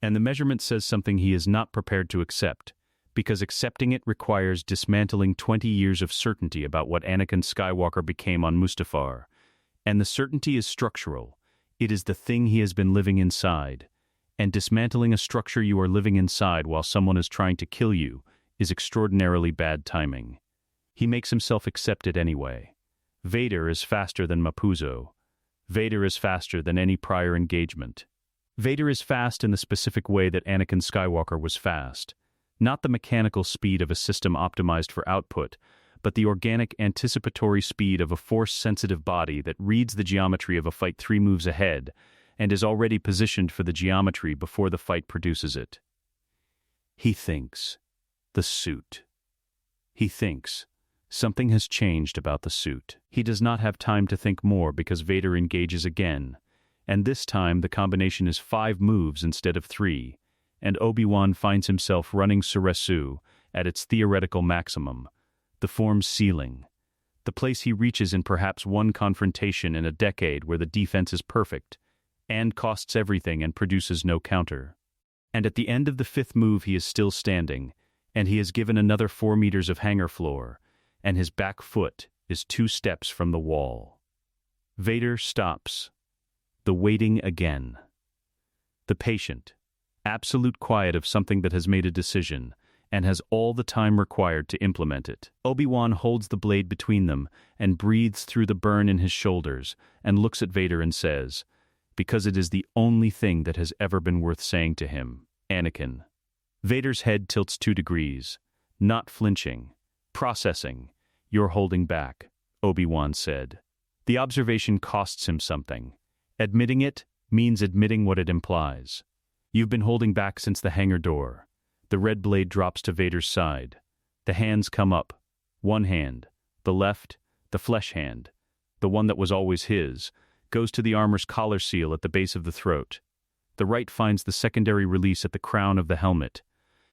[SPEAKER 2] And the measurement says something he is not prepared to accept, because accepting it requires dismantling 20 years of certainty about what Anakin Skywalker became on Mustafar. And the certainty is structural. It is the thing he has been living inside. And dismantling a structure you are living inside while someone is trying to kill you is extraordinarily bad timing. He makes himself accept it anyway. Vader is faster than Mapuzo. Vader is faster than any prior engagement. Vader is fast in the specific way that Anakin Skywalker was fast. Not the mechanical speed of a system optimized for output, but the organic anticipatory speed of a force-sensitive body that reads the geometry of a fight 3 moves ahead and is already positioned for the geometry before the fight produces it. He thinks. The suit. He thinks. Something has changed about the suit. He does not have time to think more because Vader engages again, and this time the combination is 5 moves instead of 3, and Obi-Wan finds himself running Ceresu at its theoretical maximum, the form's ceiling, the place he reaches in perhaps one confrontation in a decade where the defense is perfect, and costs everything and produces no counter. And at the end of the 5th move he is still standing, and he has given another 4 meters of hangar floor, and his back foot is 2 steps from the wall. Vader stops. The waiting again. The patient. Absolute quiet of something that has made a decision, and has all the time required to implement it. Obi-Wan holds the blade between them, and breathes through the burn in his shoulders, and looks at Vader and says, because it is the only thing that has ever been worth saying to him, Anakin. Vader's head tilts 2 degrees, not flinching, processing. You're holding back, Obi-Wan said. The observation costs him something. Admitting it means admitting what it implies. You've been holding back since the hangar door. The red blade drops to Vader's side. The hands come up. One hand, the left, the flesh hand, the one that was always his, goes to the armor's collar seal at the base of the throat. The right finds the secondary release at the crown of the helmet.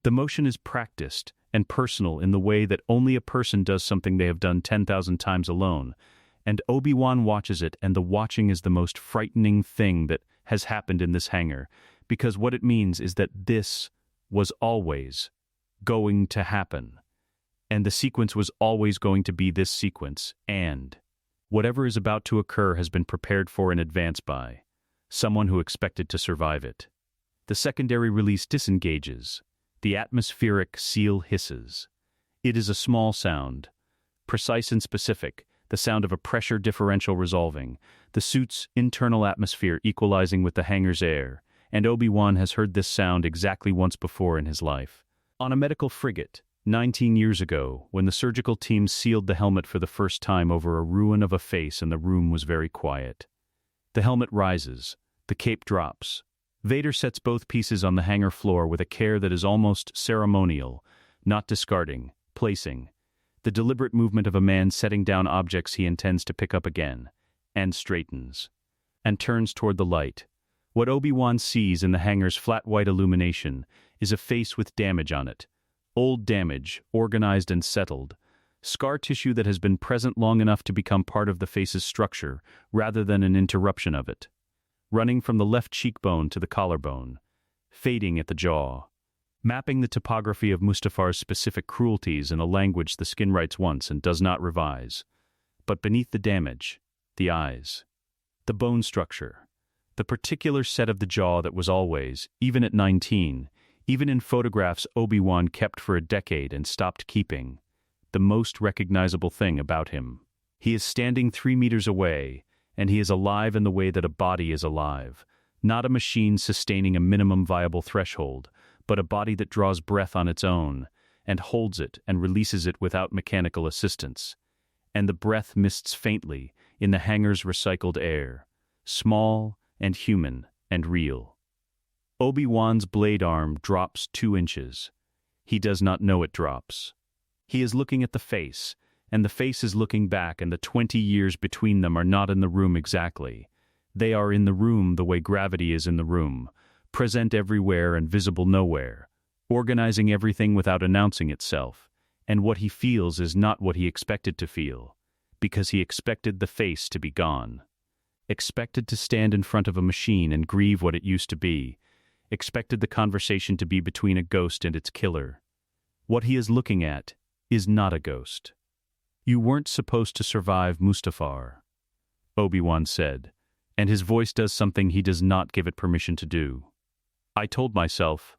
[SPEAKER 2] The motion is practiced and personal in the way that only a person does something they have done 10,000 times alone, and Obi-Wan watches it, and the watching is the most frightening thing that has happened in this hangar, because what it means is that this was always going to happen, and the sequence was always going to be this sequence, and whatever is about to occur has been prepared for in advance by someone who expected to survive it. The secondary release disengages. The atmospheric seal hisses. It is a small sound, precise and specific, the sound of a pressure differential resolving, the suit's internal atmosphere equalizing with the hangar's air, and Obi-Wan has heard this sound exactly once before in his life. On a medical frigate, 19 years ago, when the surgical team sealed the helmet for the first time over a ruin of a face and the room was very quiet. The helmet rises, the cape drops. Vader sets both pieces on the hangar floor with a care that is almost ceremonial, not discarding, placing. The deliberate movement of a man setting down objects he intends to pick up again, and straightens, and turns toward the light. What Obi-Wan sees in the hangar's flat white illumination is a face with damage on it. Old damage, organized and settled. Scar tissue that has been present long enough to become part of the face's structure, rather than an interruption of it. Running from the left cheekbone to the collarbone. Fading at the jaw. Mapping the topography of Mustafar's specific cruelties in a language the skin writes once and does not revise. But beneath the damage, the eyes. The bone structure. The particular set of the jaw that was always, even at 19, even in photographs Obi-Wan kept for a decade and stopped keeping, the most recognizable thing about him. He is standing 3 meters away, and he is alive in the way that a body is alive, not a machine sustaining a minimum viable threshold, but a body that draws breath on its own, and holds it and releases it without mechanical assistance. And the breath mists faintly in the hangar's recycled air, small and human and real. Obi-Wan's blade arm drops 2 inches. He does not know it drops. He is looking at the face, and the face is looking back, and the 20 years between them are not in the room exactly. They are in the room the way gravity is in the room, present everywhere and visible nowhere, organizing everything without announcing itself, and what he feels is not what he expected to feel, because he expected the face to be gone. Expected to stand in front of a machine and grieve what it used to be, expected the conversation to be between a ghost and its killer. What he is looking at is not a ghost. You weren't supposed to survive Mustafar, Obi-Wan said, and his voice does something he does not give it permission to do. I told myself,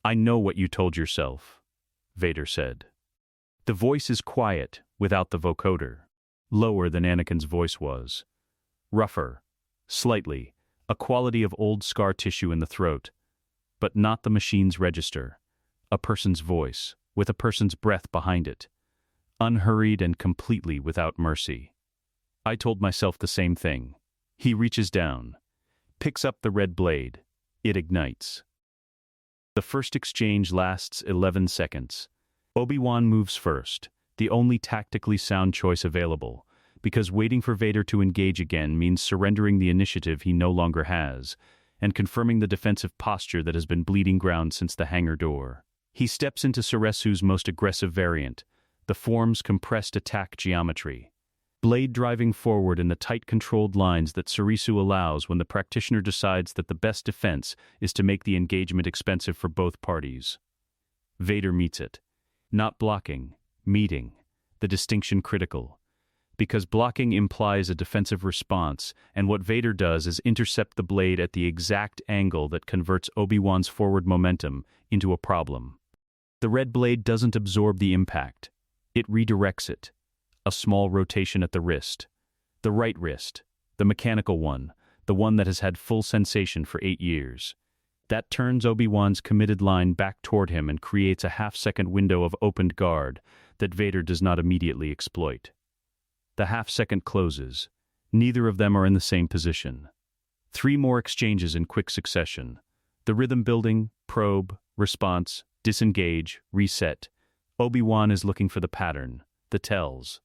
[SPEAKER 2] I know what you told yourself, Vader said. The voice is quiet, without the vocoder, lower than Anakin's voice was. Rougher, slightly, a quality of old scar tissue in the throat, but not the machine's register, a person's voice, with a person's breath behind it, unhurried and completely without mercy. I told myself the same thing. He reaches down, picks up the red blade. It ignites. The first exchange lasts 11 seconds. Obi-Wan moves first, the only tactically sound choice available, because waiting for Vader to engage again means surrendering the initiative he no longer has, and confirming the defensive posture that has been bleeding ground since the hangar door. He steps into Saresu's most aggressive variant, the form's compressed attack geometry. Blade driving forward in the tight controlled lines that Saresu allows when the practitioner decides that the best defense is to make the engagement expensive for both parties. Vader meets it. Not blocking, meeting, the distinction critical. because blocking implies a defensive response, and what Vader does is intercept the blade at the exact angle that converts Obi-Wan's forward momentum into a problem. The red blade doesn't absorb the impact. It redirects it. A small rotation at the wrist. The right wrist, the mechanical one, the one that has had full sensation for 8 years. That turns Obi-Wan's committed line back toward him and creates a half-second window of opened guard that Vader does not immediately exploit. The half-second closes. Neither of them are in the same position. 3 more exchanges in quick succession. The rhythm building, probe, response, disengage, reset. Obi-Wan is looking for the pattern, the tells.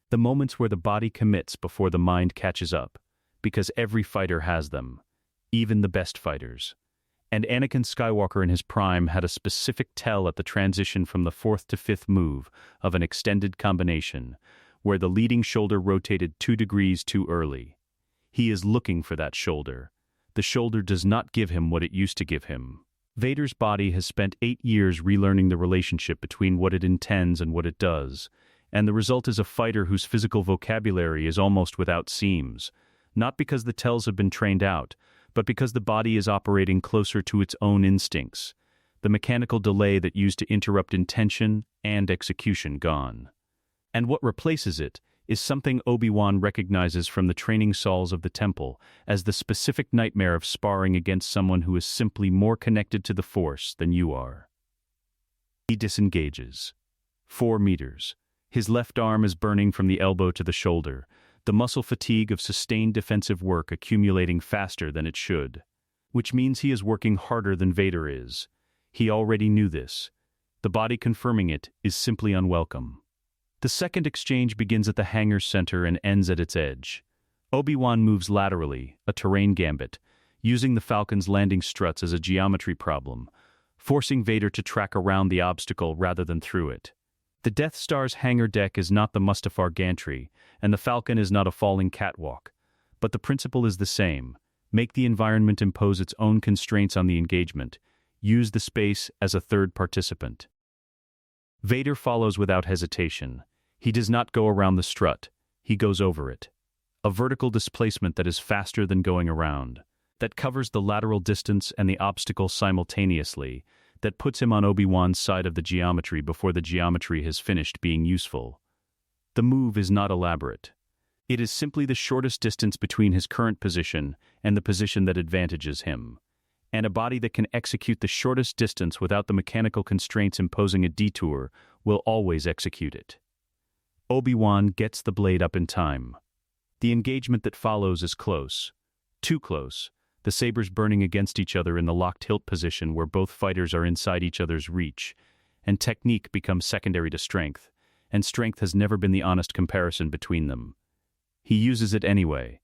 [SPEAKER 2] The moments where the body commits before the mind catches up, because every fighter has them, even the best fighters. And Anakin Skywalker in his prime had a specific tell at the transition from the 4th to 5th move of an extended combination, where the leading shoulder rotated 2 degrees too early. He is looking for that shoulder. The shoulder does not give him what it used to give him. Vader's body has spent 8 years relearning the relationship between what it intends and what it does, and the result is a fighter whose physical vocabulary is almost without seams, not because the tells have been trained out, but because the body is operating closer to its own instincts, the mechanical delay that used to interrupt intention and execution gone. And what replaces it is something Obi-Wan recognizes from the training saws of the temple as the specific nightmare of sparring against someone who is simply more connected to the Force than you are. He disengages. 4 meters. His left arm is burning from the elbow to the shoulder, the muscle fatigue of sustained defensive work accumulating faster than it should. Which means he is working harder than Vader is. He already knew this. The body confirming it is simply unwelcome. The second exchange begins at the hangar's center and ends at its edge. Obi-Wan moves laterally, a terrain gambit, using the Falcon's landing struts as a geometry problem, forcing Vader to track around the obstacle rather than through it. The Death Star's hangar deck is not the Mustafar gantry, and the Falcon is not a falling catwalk. But the principle is the same. Make the environment impose its own constraints on the engagement. Use the space as a third participant. Vader follows without hesitation. He does not go around the strut. He goes over it. A vertical displacement that is faster than going around, that covers the lateral distance and the obstacle simultaneously, that puts him on Obi-Wan's side of the geometry before the geometry has finished being useful. The move is not elaborate. It is simply the shortest distance between his current position and the position that advantages him. And a body that can execute the shortest distance without the mechanical constraints imposing a detour will always execute it. Obi-Wan gets the blade up in time. The engagement that follows is close. Too close. The sabers burning against each other in the locked hilt position where both fighters are inside each other's reach, and technique becomes secondary to strength, and strength has never been the honest comparison between them. He uses it anyway.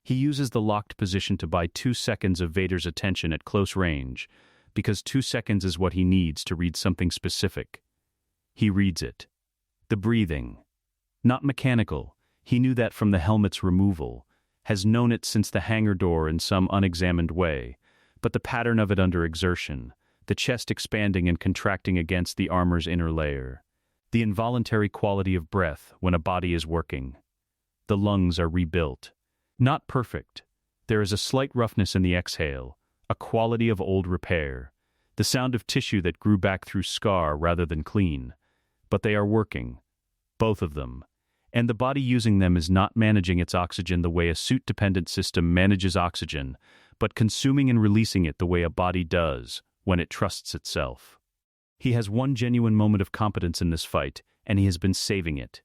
[SPEAKER 2] He uses the locked position to buy 2 seconds of Vader's attention at close range, because 2 seconds is what he needs to read something specific. He reads it. The breathing. Not mechanical. He knew that from the helmet's removal, has known it since the hangar door in some unexamined way, but the pattern of it under exertion, the chest expanding and contracting against the armor's inner layer, the involuntary quality of breath when a body is working. The lungs are rebuilt. Not perfect. There is a slight roughness in the exhale, a quality of old repair, the sound of tissue that grew back through scar rather than clean. But they are working, both of them. And the body using them is not managing its oxygen the way a suit-dependent system manages oxygen, but consuming and releasing it the way a body does when it trusts itself. He has one genuine moment of competence in this fight, and he has been saving it.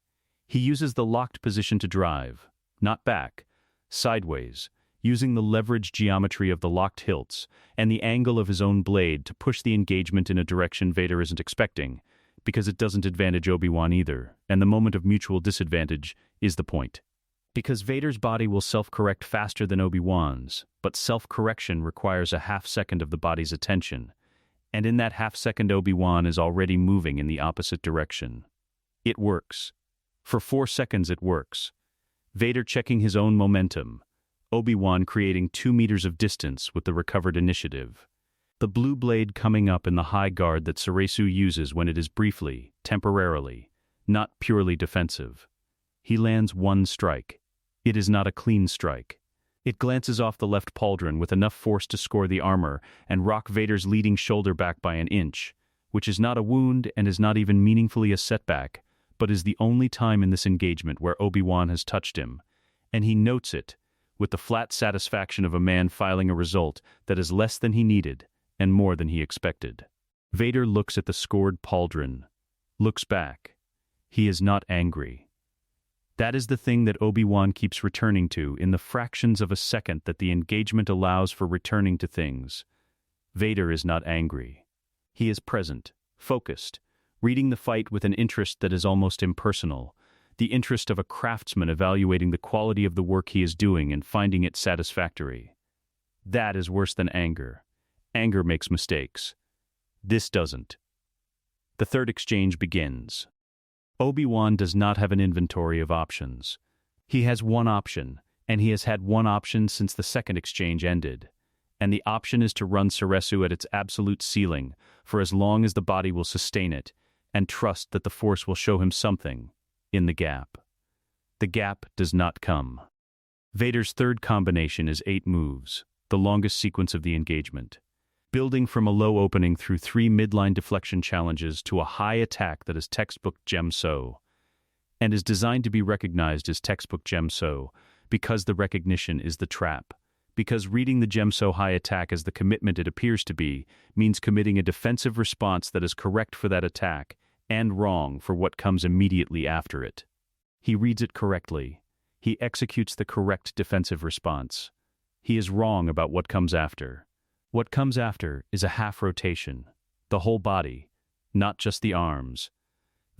[SPEAKER 2] He uses the locked position to drive, not back, sideways, using the leverage geometry of the locked hilts and the angle of his own blade to push the engagement in a direction Vader isn't expecting, because it doesn't advantage Obi-Wan either, and the moment of mutual disadvantage is the point. Because Vader's body will self-correct faster than Obi-Wan's, but self-correction requires a half-second of the body's attention, and in that half-second Obi-Wan is already moving in the opposite direction. It works. For 4 seconds it works. Vader checking his own momentum, Obi-Wan creating 2 meters of distance with the recovered initiative. The blue blade coming up in the high guard that Ceresu uses when it is briefly, temporarily, not purely defensive. He lands one strike. It is not a clean strike. It glances off the left pauldron with enough force to score the armor and rock Vader's leading shoulder back by an inch, which is not a wound and is not even meaningfully a setback, but is the only time in this engagement where Obi-Wan has touched him, and he notes it, with the flat satisfaction of a man filing a result that is less than he needed and more than he expected. Vader looks at the scored pauldron, looks back. He is not angry. That is the thing that Obi-Wan keeps returning to in the fractions of a second that the engagement allows for returning to things. Vader is not angry. He is present, focused, reading the fight with an interest that is almost impersonal, the interest of a craftsman evaluating the quality of the work he is doing and finding it satisfactory. That is worse than anger. Anger makes mistakes. This doesn't. The third exchange begins. Obi-Wan does not have an inventory of options. He has one option, and he has had one option since the second exchange ended. And the option is to run Ceresu at its absolute ceiling for as long as the body will sustain it, and trust that the Force will show him something in the gap. The gap does not come. Vader's third combination is 8 moves, the longest sequence of the engagement, building from a low opening through 3 midline deflection challenges to a high attack that is textbook Gem-So, and is designed to be recognized as textbook Gem-So because the recognition is the trap, because reading the Gem-So high attack as the commitment it appears to be means committing a defensive response that is correct for that attack and wrong for what comes immediately after it. He reads it correctly. He executes the correct defensive response. He is wrong about what comes after. What comes after is a half rotation, the whole body, not just the arms.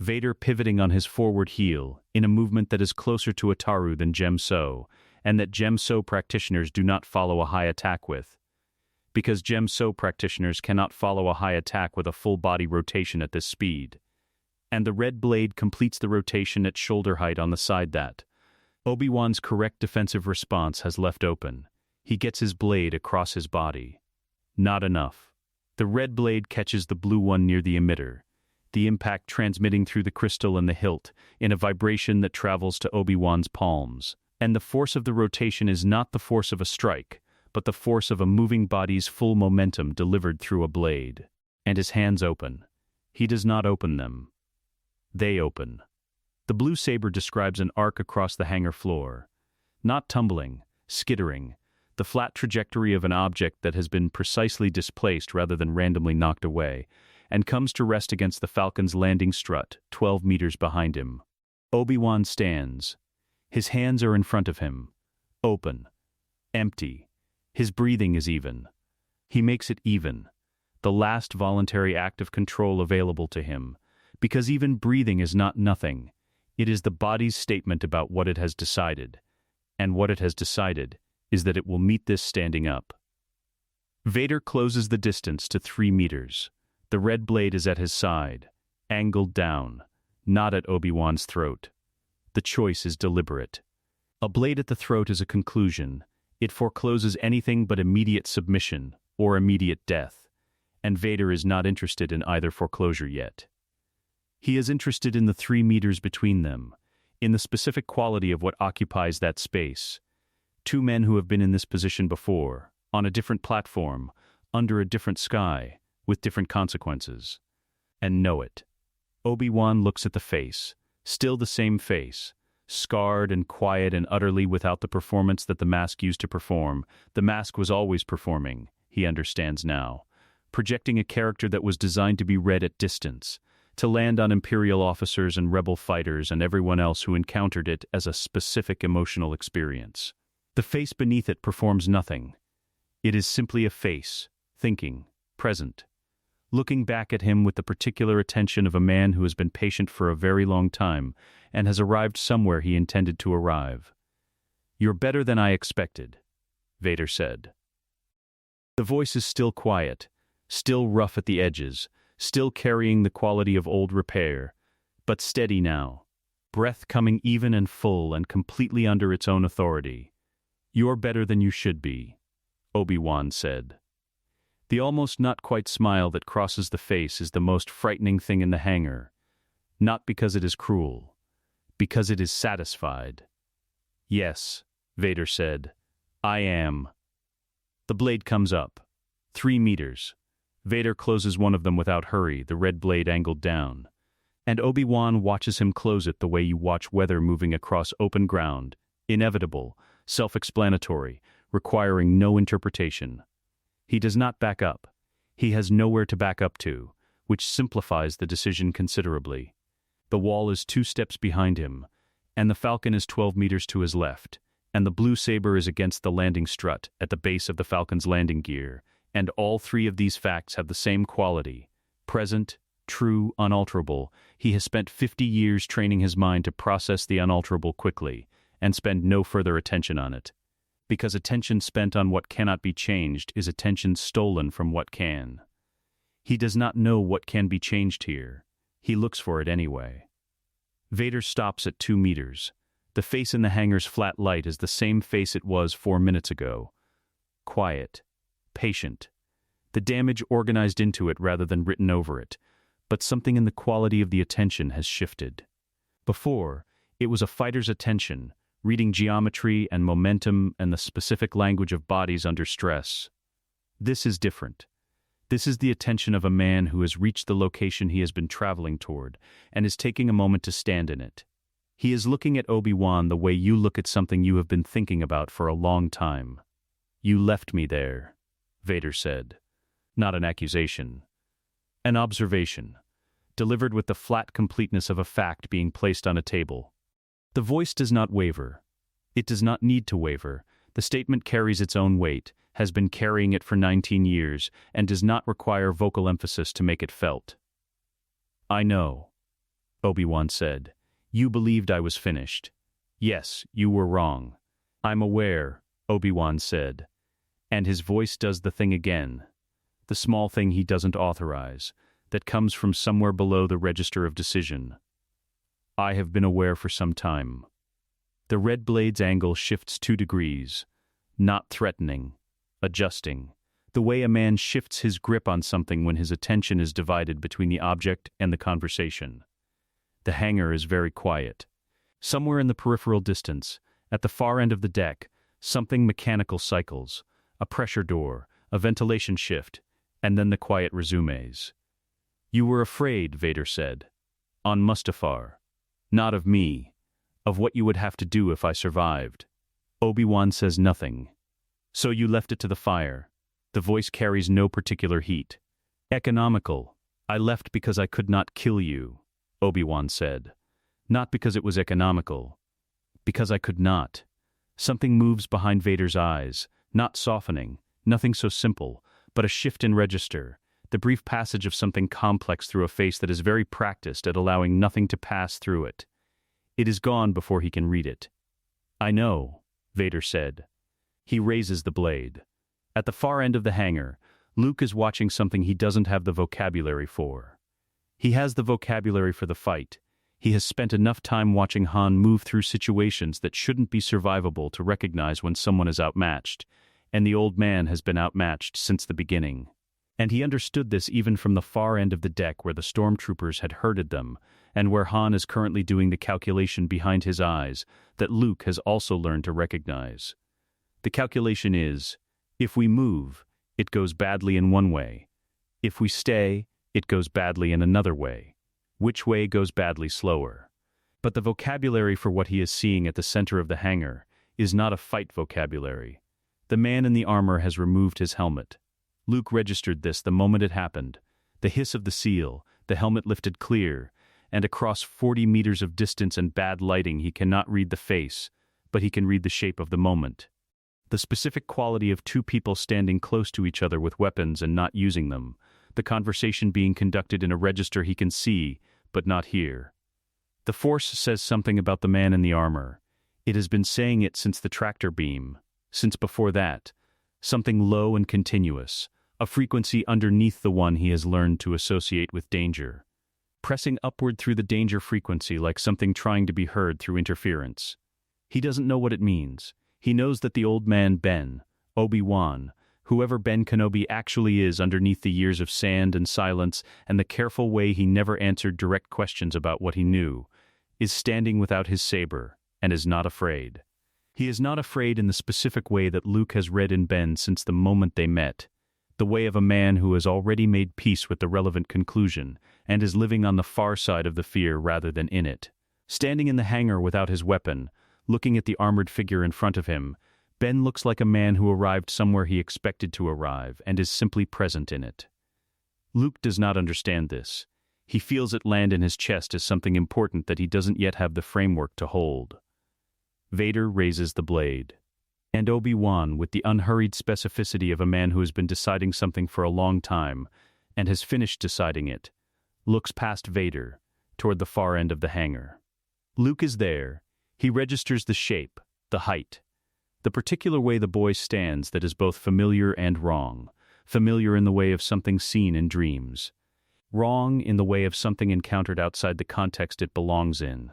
[SPEAKER 2] Vader pivoting on his forward heel in a movement that is closer to Ataru than Gem-So, and that Gem-So practitioners do not follow a high attack with. Because Gem-So practitioners cannot follow a high attack with a full body rotation at this speed. And the red blade completes the rotation at shoulder height on the side that Obi-Wan's correct defensive response has left open. He gets his blade across his body. Not enough. The red blade catches the blue one near the emitter, the impact transmitting through the crystal and the hilt in a vibration that travels to Obi-Wan's palms. And the force of the rotation is not the force of a strike, but the force of a moving body's full momentum delivered through a blade. And his hands open. He does not open them. They open. The blue saber describes an arc across the hangar floor. Not tumbling, skittering, the flat trajectory of an object that has been precisely displaced rather than randomly knocked away, and comes to rest against the Falcon's landing strut, 12 meters behind him. Obi-Wan stands. His hands are in front of him. Open. Empty. His breathing is even. He makes it even. The last voluntary act of control available to him, because even breathing is not nothing. It is the body's statement about what it has decided. And what it has decided is that it will meet this standing up. Vader closes the distance to 3 meters. The red blade is at his side, angled down, not at Obi-Wan's throat. The choice is deliberate. A blade at the throat is a conclusion. It forecloses anything but immediate submission or immediate death, and Vader is not interested in either foreclosure yet. He is interested in the 3 meters between them, in the specific quality of what occupies that space. 2 men who have been in this position before, on a different platform, under a different sky, with different consequences. And know it. Obi-Wan looks at the face, still the same face, scarred and quiet and utterly without the performance that the mask used to perform. The mask was always performing, he understands now, projecting a character that was designed to be read at distance, to land on Imperial officers and rebel fighters and everyone else who encountered it as a specific emotional experience. The face beneath it performs nothing. It is simply a face, thinking, present, looking back at him with the particular attention of a man who has been patient for a very long time and has arrived somewhere he intended to arrive. "You're better than I expected," Vader said. The voice is still quiet, still rough at the edges, still carrying the quality of old repair, but steady now, breath coming even and full and completely under its own authority. "You're better than you should be," Obi-Wan said. The almost not quite smile that crosses the face is the most frightening thing in the hangar, not because it is cruel, Because it is satisfied. Yes, Vader said. I am. The blade comes up. 3 meters. Vader closes one of them without hurry, the red blade angled down. And Obi-Wan watches him close it the way you watch weather moving across open ground, inevitable, self-explanatory, requiring no interpretation. He does not back up. He has nowhere to back up to, which simplifies the decision considerably. The wall is 2 steps behind him, and the Falcon is 12 meters to his left, and the blue saber is against the landing strut at the base of the Falcon's landing gear, and all 3 of these facts have the same quality. Present, true, unalterable. He has spent 50 years training his mind to process the unalterable quickly, and spend no further attention on it. Because attention spent on what cannot be changed is attention stolen from what can. He does not know what can be changed here. He looks for it anyway. Vader stops at 2 meters. The face in the hangar's flat light is the same face it was 4 minutes ago. Quiet. Patient. The damage organized into it rather than written over it, but something in the quality of the attention has shifted. Before, it was a fighter's attention, reading geometry and momentum and the specific language of bodies under stress. This is different. This is the attention of a man who has reached the location he has been traveling toward and is taking a moment to stand in it. He is looking at Obi-Wan the way you look at something you have been thinking about for a long time. You left me there, Vader said. Not an accusation. An observation, delivered with the flat completeness of a fact being placed on a table. The voice does not waver. It does not need to waver. The statement carries its own weight, has been carrying it for 19 years, and does not require vocal emphasis to make it felt. I know, Obi-Wan said. You believed I was finished. Yes, you were wrong. I'm aware, Obi-Wan said. And his voice does the thing again. The small thing he doesn't authorize, that comes from somewhere below the register of decision. I have been aware for some time. The red blade's angle shifts 2 degrees, not threatening, adjusting, the way a man shifts his grip on something when his attention is divided between the object and the conversation. The hangar is very quiet. Somewhere in the peripheral distance, at the far end of the deck, something mechanical cycles, a pressure door, a ventilation shift, and then the quiet resumes. You were afraid, Vader said. On Mustafar. Not of me. Of what you would have to do if I survived. Obi-Wan says nothing. So you left it to the fire. The voice carries no particular heat. Economical. I left because I could not kill you, Obi-Wan said. Not because it was economical. Because I could not. Something moves behind Vader's eyes, not softening, nothing so simple, but a shift in register, the brief passage of something complex through a face that is very practiced at allowing nothing to pass through it. It is gone before he can read it. I know, Vader said. He raises the blade. At the far end of the hangar, Luke is watching something he doesn't have the vocabulary for. He has the vocabulary for the fight. He has spent enough time watching Han move through situations that shouldn't be survivable to recognize when someone is outmatched, and the old man has been outmatched since the beginning. And he understood this even from the far end of the deck where the stormtroopers had herded them, and where Han is currently doing the calculation behind his eyes that Luke has also learned to recognize. The calculation is, if we move, it goes badly in one way. If we stay, it goes badly in another way. Which way goes badly slower? But the vocabulary for what he is seeing at the center of the hangar is not a fight vocabulary. The man in the armor has removed his helmet. Luke registered this the moment it happened. The hiss of the seal, the helmet lifted clear, and across 40 meters of distance and bad lighting he cannot read the face, but he can read the shape of the moment. The specific quality of 2 people standing close to each other with weapons and not using them, the conversation being conducted in a register he can see, but not hear. The Force says something about the man in the armor. It has been saying it since the tractor beam, since before that, something low and continuous, a frequency underneath the one he has learned to associate with danger, pressing upward through the danger frequency like something trying to be heard through interference. He doesn't know what it means. He knows that the old man Ben, Obi-Wan, whoever Ben Kenobi actually is underneath the years of sand and silence and the careful way he never answered direct questions about what he knew, is standing without his saber, and is not afraid. He is not afraid in the specific way that Luke has read in Ben since the moment they met, the way of a man who has already made peace with the relevant conclusion and is living on the far side of the fear rather than in it. Standing in the hangar without his weapon, looking at the armored figure in front of him, Ben looks like a man who arrived somewhere he expected to arrive and is simply present in it. Luke does not understand this. He feels it land in his chest as something important that he doesn't yet have the framework to hold. Vader raises the blade. And Obi-Wan, with the unhurried specificity of a man who has been deciding something for a long time, and has finished deciding it, looks past Vader, toward the far end of the hangar. Luke is there. He registers the shape, the height, the particular way the boy stands that is both familiar and wrong, familiar in the way of something seen in dreams, wrong in the way of something encountered outside the context it belongs in.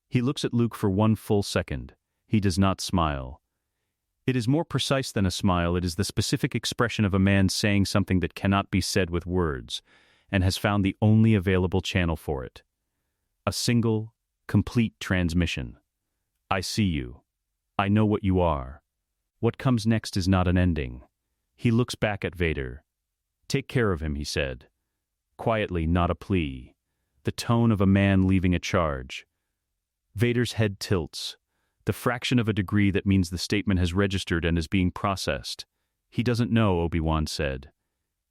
[SPEAKER 2] He looks at Luke for 1 full second. He does not smile. It is more precise than a smile. It is the specific expression of a man saying something that cannot be said with words, and has found the only available channel for it. A single, complete transmission. I see you. I know what you are. What comes next is not an ending. He looks back at Vader. Take care of him, he said. Quietly, not a plea. The tone of a man leaving a charge. Vader's head tilts. The fraction of a degree that means the statement has registered and is being processed. He doesn't know, Obi-Wan said.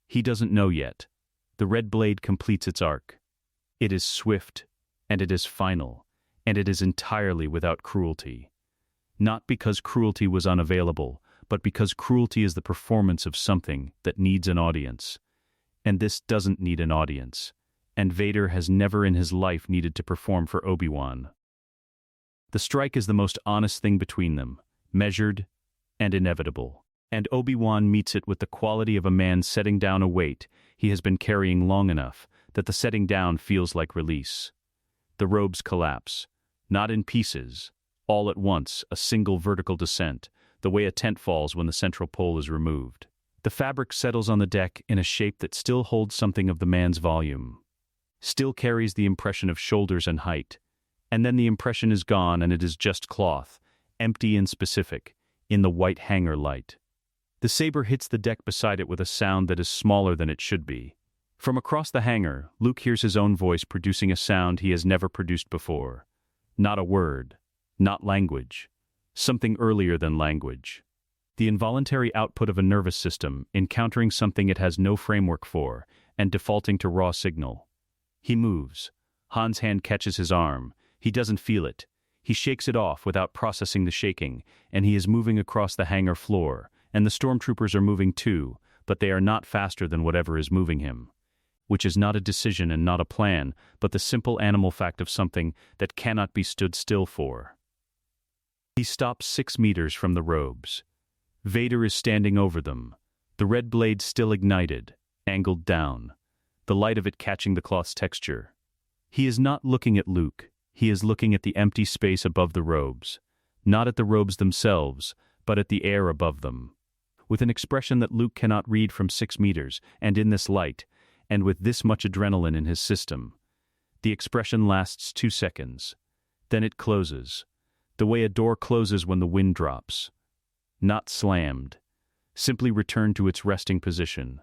[SPEAKER 2] He doesn't know yet. The red blade completes its arc. It is swift, and it is final, and it is entirely without cruelty. Not because cruelty was unavailable, but because cruelty is the performance of something that needs an audience. And this doesn't need an audience. And Vader has never in his life needed to perform for Obi-Wan. The strike is the most honest thing between them, measured and inevitable. And Obi-Wan meets it with the quality of a man setting down a weight he has been carrying long enough that the setting down feels like release. The robes collapse, not in pieces, all at once, a single vertical descent, the way a tent falls when the central pole is removed. The fabric settles on the deck in a shape that still holds something of the man's volume, still carries the impression of shoulders and height, and then the impression is gone and it is just cloth, empty and specific, in the white hangar light. The saber hits the deck beside it with a sound that is smaller than it should be. From across the hangar, Luke hears his own voice producing a sound he has never produced before. Not a word, not language, something earlier than language. The involuntary output of a nervous system encountering something it has no framework for and defaulting to raw signal. He moves. Han's hand catches his arm. He doesn't feel it. He shakes it off without processing the shaking, and he is moving across the hangar floor, and the stormtroopers are moving too, but they are not faster than whatever is moving him. Which is not a decision and not a plan, but the simple animal fact of something that cannot be stood still for. He stops 6 meters from the robes. Vader is standing over them, the red blade still ignited, angled down, the light of it catching the cloth's texture. He is not looking at Luke. He is looking at the empty space above the robes, not at the robes themselves, but at the air above them. With an expression that Luke cannot read from 6 meters, and in this light, and with this much adrenaline in his system. The expression lasts 2 seconds. Then it closes, the way a door closes when the wind drops. Not slammed, simply returned to its resting position,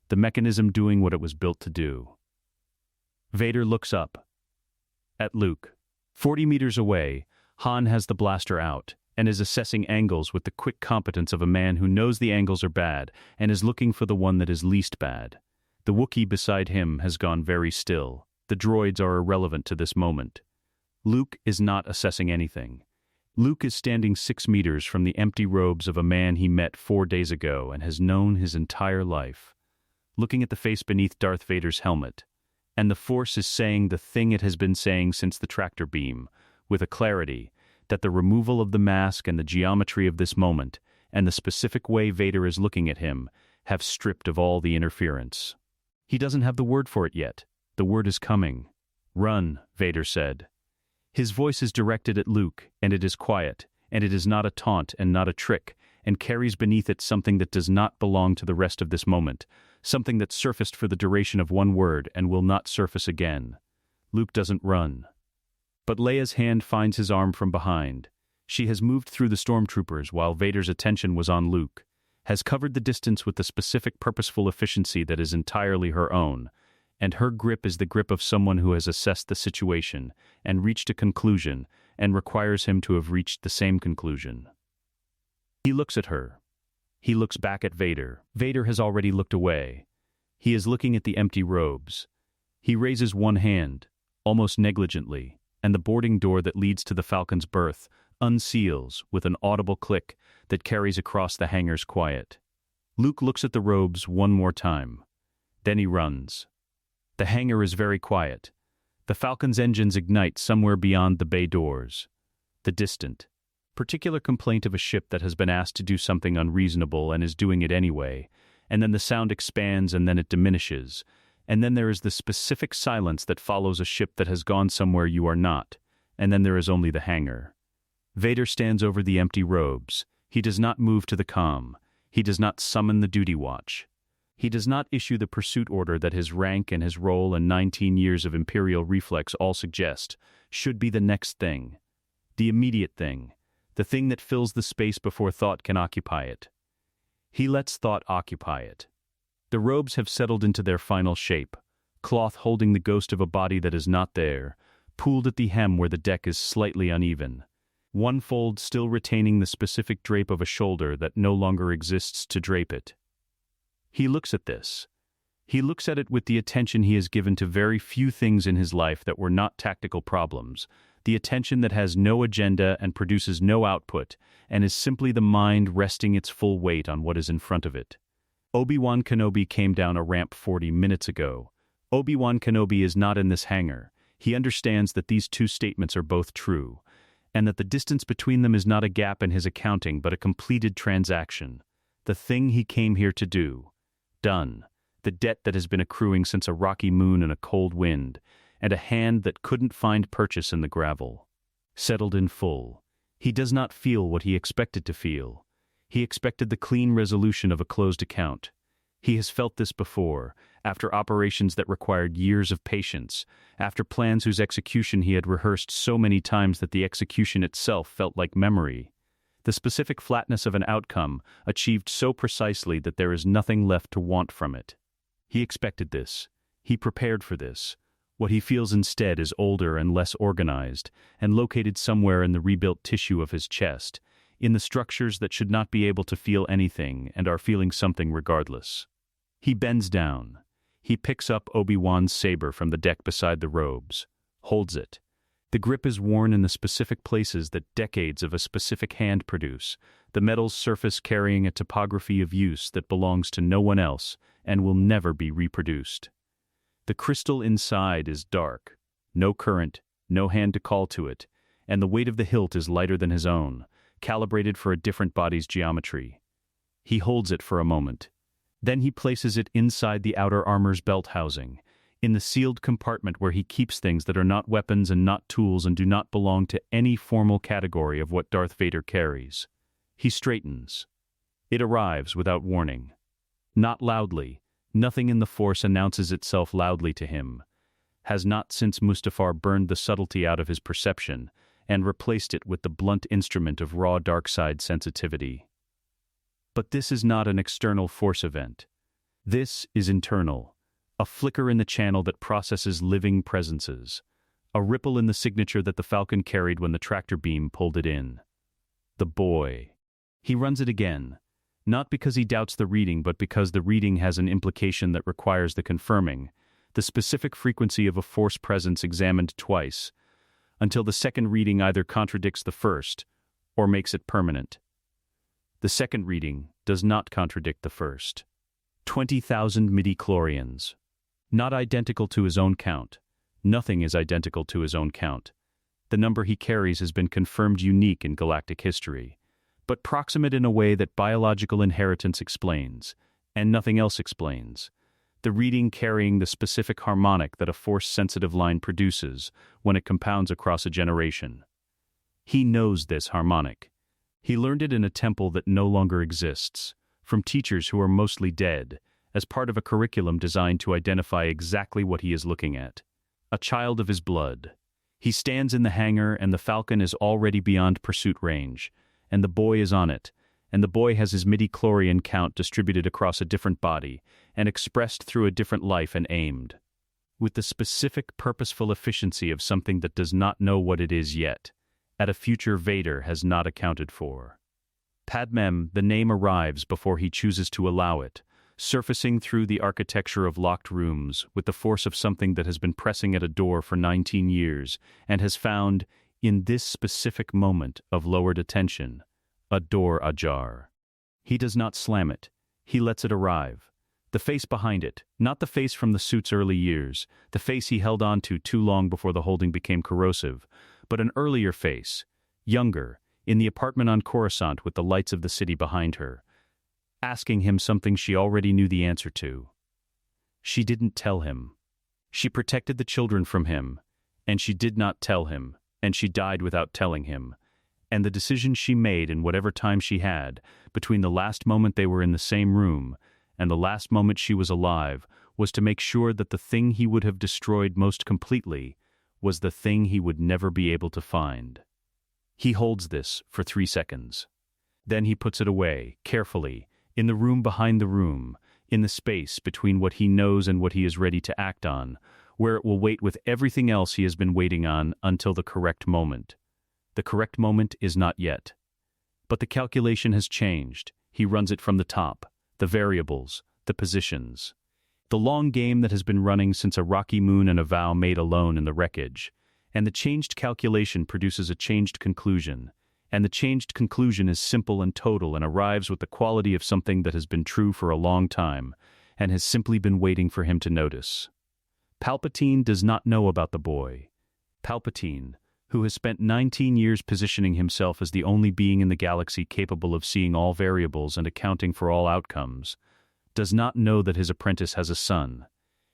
[SPEAKER 2] the mechanism doing what it was built to do. Vader looks up. At Luke. 40 meters away, Han has the blaster out, and is assessing angles with the quick competence of a man who knows the angles are bad, and is looking for the one that is least bad. The Wookiee beside him has gone very still. The droids are irrelevant to this moment. Luke is not assessing anything. Luke is standing 6 meters from the empty robes of a man he met 4 days ago and has known his entire life, looking at the face beneath Darth Vader's helmet. And the Force is saying the thing it has been saying since the tractor beam, with a clarity that the removal of the mask and the geometry of this moment, and the specific way Vader is looking at him, have stripped of all the interference. He doesn't have the word for it yet. The word is coming. Run, Vader said. His voice is directed at Luke, and it is quiet, and it is not a taunt and not a trick, and carries beneath it something that does not belong to the rest of this moment, something that surfaced for the duration of 1 word and will not surface again. Luke doesn't run. But Leia's hand finds his arm from behind. She has moved through the stormtroopers while Vader's attention was on Luke, has covered the distance with the specific purposeful efficiency that is entirely her own, and her grip is the grip of someone who has assessed the situation and reached a conclusion and requires him to have reached the same conclusion. He looks at her. He looks back at Vader. Vader has already looked away. He is looking at the empty robes. He raises one hand, almost negligently, and the boarding door that leads to the Falcon's berth unseals with an audible click that carries across the hangar's quiet. Luke looks at the robes one more time. Then he runs. The hangar is very quiet. The Falcon's engines ignite somewhere beyond the bay doors. The distant, particular complaint of a ship that has been asked to do something unreasonable and is doing it anyway, and then the sound expands and then it diminishes, and then there is the specific silence that follows a ship that has gone somewhere you are not, and then there is only the hangar. Vader stands over the empty robes. He does not move to the comm. He does not summon the duty watch. He does not issue the pursuit order that his rank and his role and 19 years of Imperial reflex all suggest should be the next thing, the immediate thing, the thing that fills the space before thought can occupy it. He lets thought occupy it. The robes have settled into their final shape, cloth holding the ghost of a body that is not there, pooled at the hem where the deck is slightly uneven. One fold still retaining the specific drape of a shoulder that no longer exists to drape it. He looks at this. He looks at it with the attention he has given to very few things in his life that were not tactical problems, the attention that has no agenda and produces no output, and is simply the mind resting its full weight on what is in front of it. Obi-Wan Kenobi came down a ramp 40 minutes ago. Obi-Wan Kenobi is not in this hangar. He understands that these two statements are both true, and that the distance between them is not a gap in his accounting but a completed transaction. The thing he came here to do. Done. The debt that has been accruing since a rocky moon and a cold wind, and a hand that couldn't find purchase in the gravel. Settled in full. He does not feel what he expected to feel. He expected the clean resolution of a closed account. He has felt this before, after operations that required years of patience, after plans whose execution he had rehearsed so many times that the execution itself felt like memory. The specific flatness of an outcome achieved so precisely that there is nothing left to want from it. He expected this. He prepared for this. What he feels instead is older and less organized, and located somewhere in the rebuilt tissue of his chest, in the structures that should not be able to feel anything and are feeling something regardless. He bends down. He picks up Obi-Wan's saber from the deck beside the robes, holds it. The grip is worn in the specific places that decades of a specific hand produce, the metal's surface carrying a topography of use that belongs to no one else and will never be reproduced. The crystal inside is dark, no current, no hand to call to it, and the weight of the hilt is lighter than his own, calibrated for a different body's geometry. He holds it for a moment. Then he places it inside the outer armor's belt housing, in the sealed compartment where he keeps things that are not weapons and not tools and do not belong to any formal category of what Darth Vader carries. He straightens. It arrives without warning. Not loudly. Nothing in the Force announces itself loudly to him. Has not since Mustafar burned the subtlety out of his perception and replaced it with the blunt instrument of raw dark side sensitivity. But this is not an external Force event. This is internal. A flicker in the channel that processes living presences. A ripple in the signature that the Falcon carried when the tractor beam pulled it in. The boy. He runs it again. Not because he doubts the reading, but because the reading has an implication that requires the confirming, the specific frequency of a Force presence examined twice, until the second reading either contradicts the first or makes it permanent. The second reading does not contradict the first. 20,000 midi-chlorians. Not identical to his own count. Nothing is identical to his own count. The number he carries has been confirmed unique in galactic history, but proximate in a way that biological inheritance explains, and nothing else explains. The reading carrying the specific harmonic that a Force-sensitive line produces when it compounds across a generation. He knows this harmonic. He learned it in a temple that no longer exists, from teachers who are mostly dead, as part of a curriculum designed to identify exactly what he is looking at. A child of his blood. He stands in the hangar and the Falcon is already beyond pursuit range, and the boy is on it, and the boy has his midi-chlorian count distributed across a different body and expressed through a different life and aimed, with the specific purposeful efficiency of something that does not know what it is yet, at a future Vader has not accounted for. Padmem, the name arrives before he chooses to allow it, surfacing through the architecture of locked rooms with the force of something that has been pressing at a door for 19 years and has found, in this specific moment of lowered attention, a door ajar. He does not slam it. He lets it arrive. The face behind it, not the face from the suit's early years, the face he held on to too long before the holding became corrosive, but an earlier face, younger, in the apartment on Coruscant with the lights of the city behind her, asking him something she already knew the answer to. She didn't tell him. She protected the children from him, and she did not tell him, and she died without telling him. And the decision she made in whatever time she had, between the last moment they were in the same room and the last moment she was alive, was to make sure that the thing he would have destroyed most completely was the thing he would never be able to find. He holds this for 3 seconds. Then he puts it away, carefully, in the room behind the room, in the space between what he knows and what he is ready to act on, where it will wait with everything else he has been waiting on until the correct moment. The correct moment is not yet. But the calculation has changed. He runs it from the top, the variables, the positions. The long game that has been running since a rocky moon and a vow made alone in the wreckage. And the changed calculation produces a changed conclusion. And the changed conclusion is simple and total and arrives with the quality of something that has been true for a long time and has simply been waiting for him to notice. Palpatine does not know about the boy. Palpatine, who has spent 19 years positioning himself as the only being in the galaxy capable of seeing all variables and accounting for all outcomes, does not know that his apprentice has a son,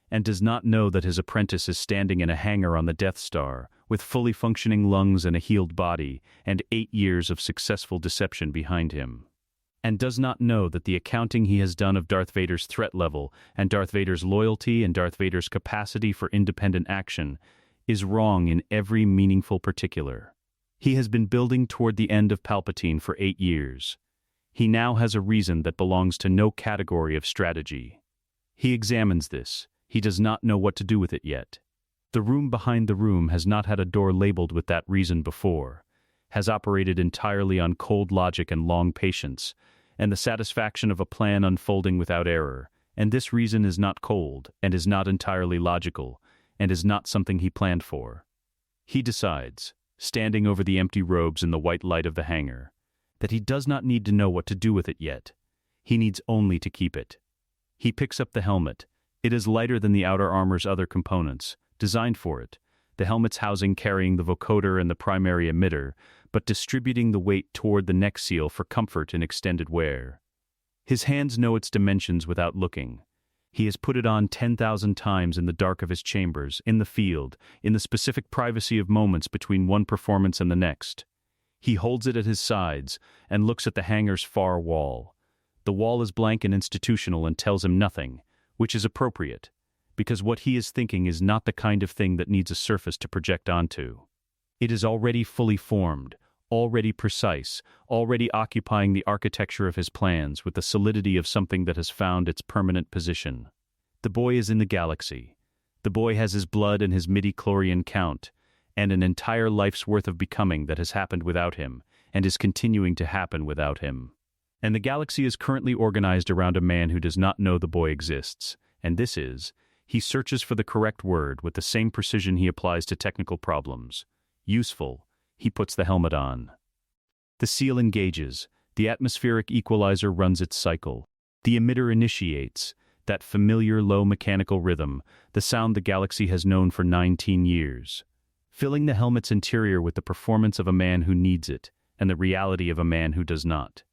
[SPEAKER 2] and does not know that his apprentice is standing in a hangar on the Death Star, with fully functioning lungs and a healed body, and 8 years of successful deception behind him. And does not know that the accounting he has done of Darth Vader's threat level, and Darth Vader's loyalty, and Darth Vader's capacity for independent action, is wrong in every meaningful particular. He has been building toward the end of Palpatine for 8 years. He now has a reason that belongs to no category of strategy. He examines this. He does not know what to do with it yet. The room behind the room has not had a door labeled with that reason before, has operated entirely on cold logic and long patience, and the satisfaction of a plan unfolding without error, and this reason is not cold, and is not entirely logical, and is not something he planned for. He decides, standing over the empty robes in the white light of the hangar, that he does not need to know what to do with it yet. He needs only to keep it. He picks up the helmet. It is lighter than the outer armor's other components, designed for it, the helmet's housing carrying the vocoder and the primary emitter, but distributing the weight toward the neck seal for comfort in extended wear. His hands know its dimensions without looking. He has put it on 10,000 times in the dark of his chambers, in the field, in the specific privacy of moments between one performance and the next. He holds it at his sides and looks at the hangar's far wall. The wall is blank and institutional and tells him nothing, which is appropriate, because what he is thinking is not the kind of thing that needs a surface to project onto. It is already fully formed, already precise, already occupying the architecture of his plans with the solidity of something that has found its permanent position. The boy is in the galaxy. The boy has his blood and his midi-chlorian count, and an entire life's worth of becoming that has happened without him, and is continuing to happen without him. And the galaxy is currently organized around a man who does not know the boy exists, and this is, he searches for the correct word with the same precision he applies to technical problems. Useful. He puts the helmet on. The seal engages. The atmospheric equalizer runs its cycle. The emitter initiates. That familiar low mechanical rhythm, the sound the galaxy has known for 19 years. Filling the helmet's interior with the performance of a man who needs it, and the reality of a man who does not.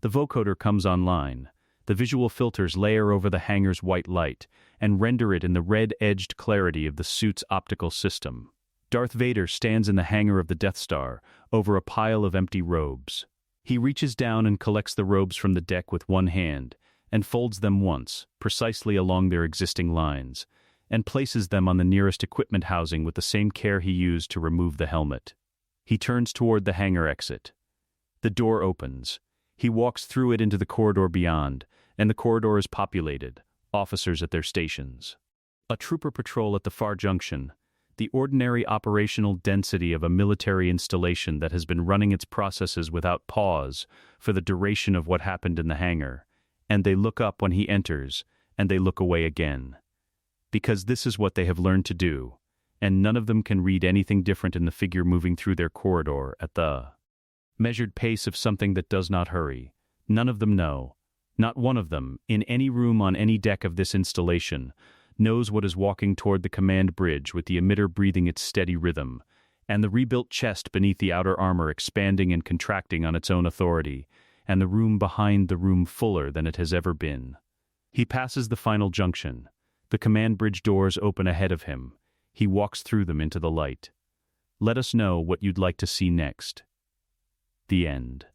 [SPEAKER 2] The vocoder comes online. The visual filters layer over the hangar's white light, and render it in the red-edged clarity of the suit's optical system. Darth Vader stands in the hangar of the Death Star, over a pile of empty robes. He reaches down and collects the robes from the deck with one hand, and folds them once, precisely along their existing lines, and places them on the nearest equipment housing with the same care he used to remove the helmet. He turns toward the hangar exit. The door opens. He walks through it into the corridor beyond, and the corridor is populated, officers at their stations. A trooper patrol at the far junction, the ordinary operational density of a military installation that has been running its processes without pause for the duration of what happened in the hangar, and they look up when he enters, and they look away again. Because this is what they have learned to do, and none of them can read anything different in the figure moving through their corridor at the measured pace of something that does not hurry. None of them know, not one of them, in any room on any deck of this installation, knows what is walking toward the command bridge with the emitter breathing its steady rhythm, and the rebuilt chest beneath the outer armor expanding and contracting on its own authority, and the room behind the room fuller than it has ever been. He passes the final junction. The command bridge doors open ahead of him. He walks through them into the light. Let us know what you'd like to see next. The end.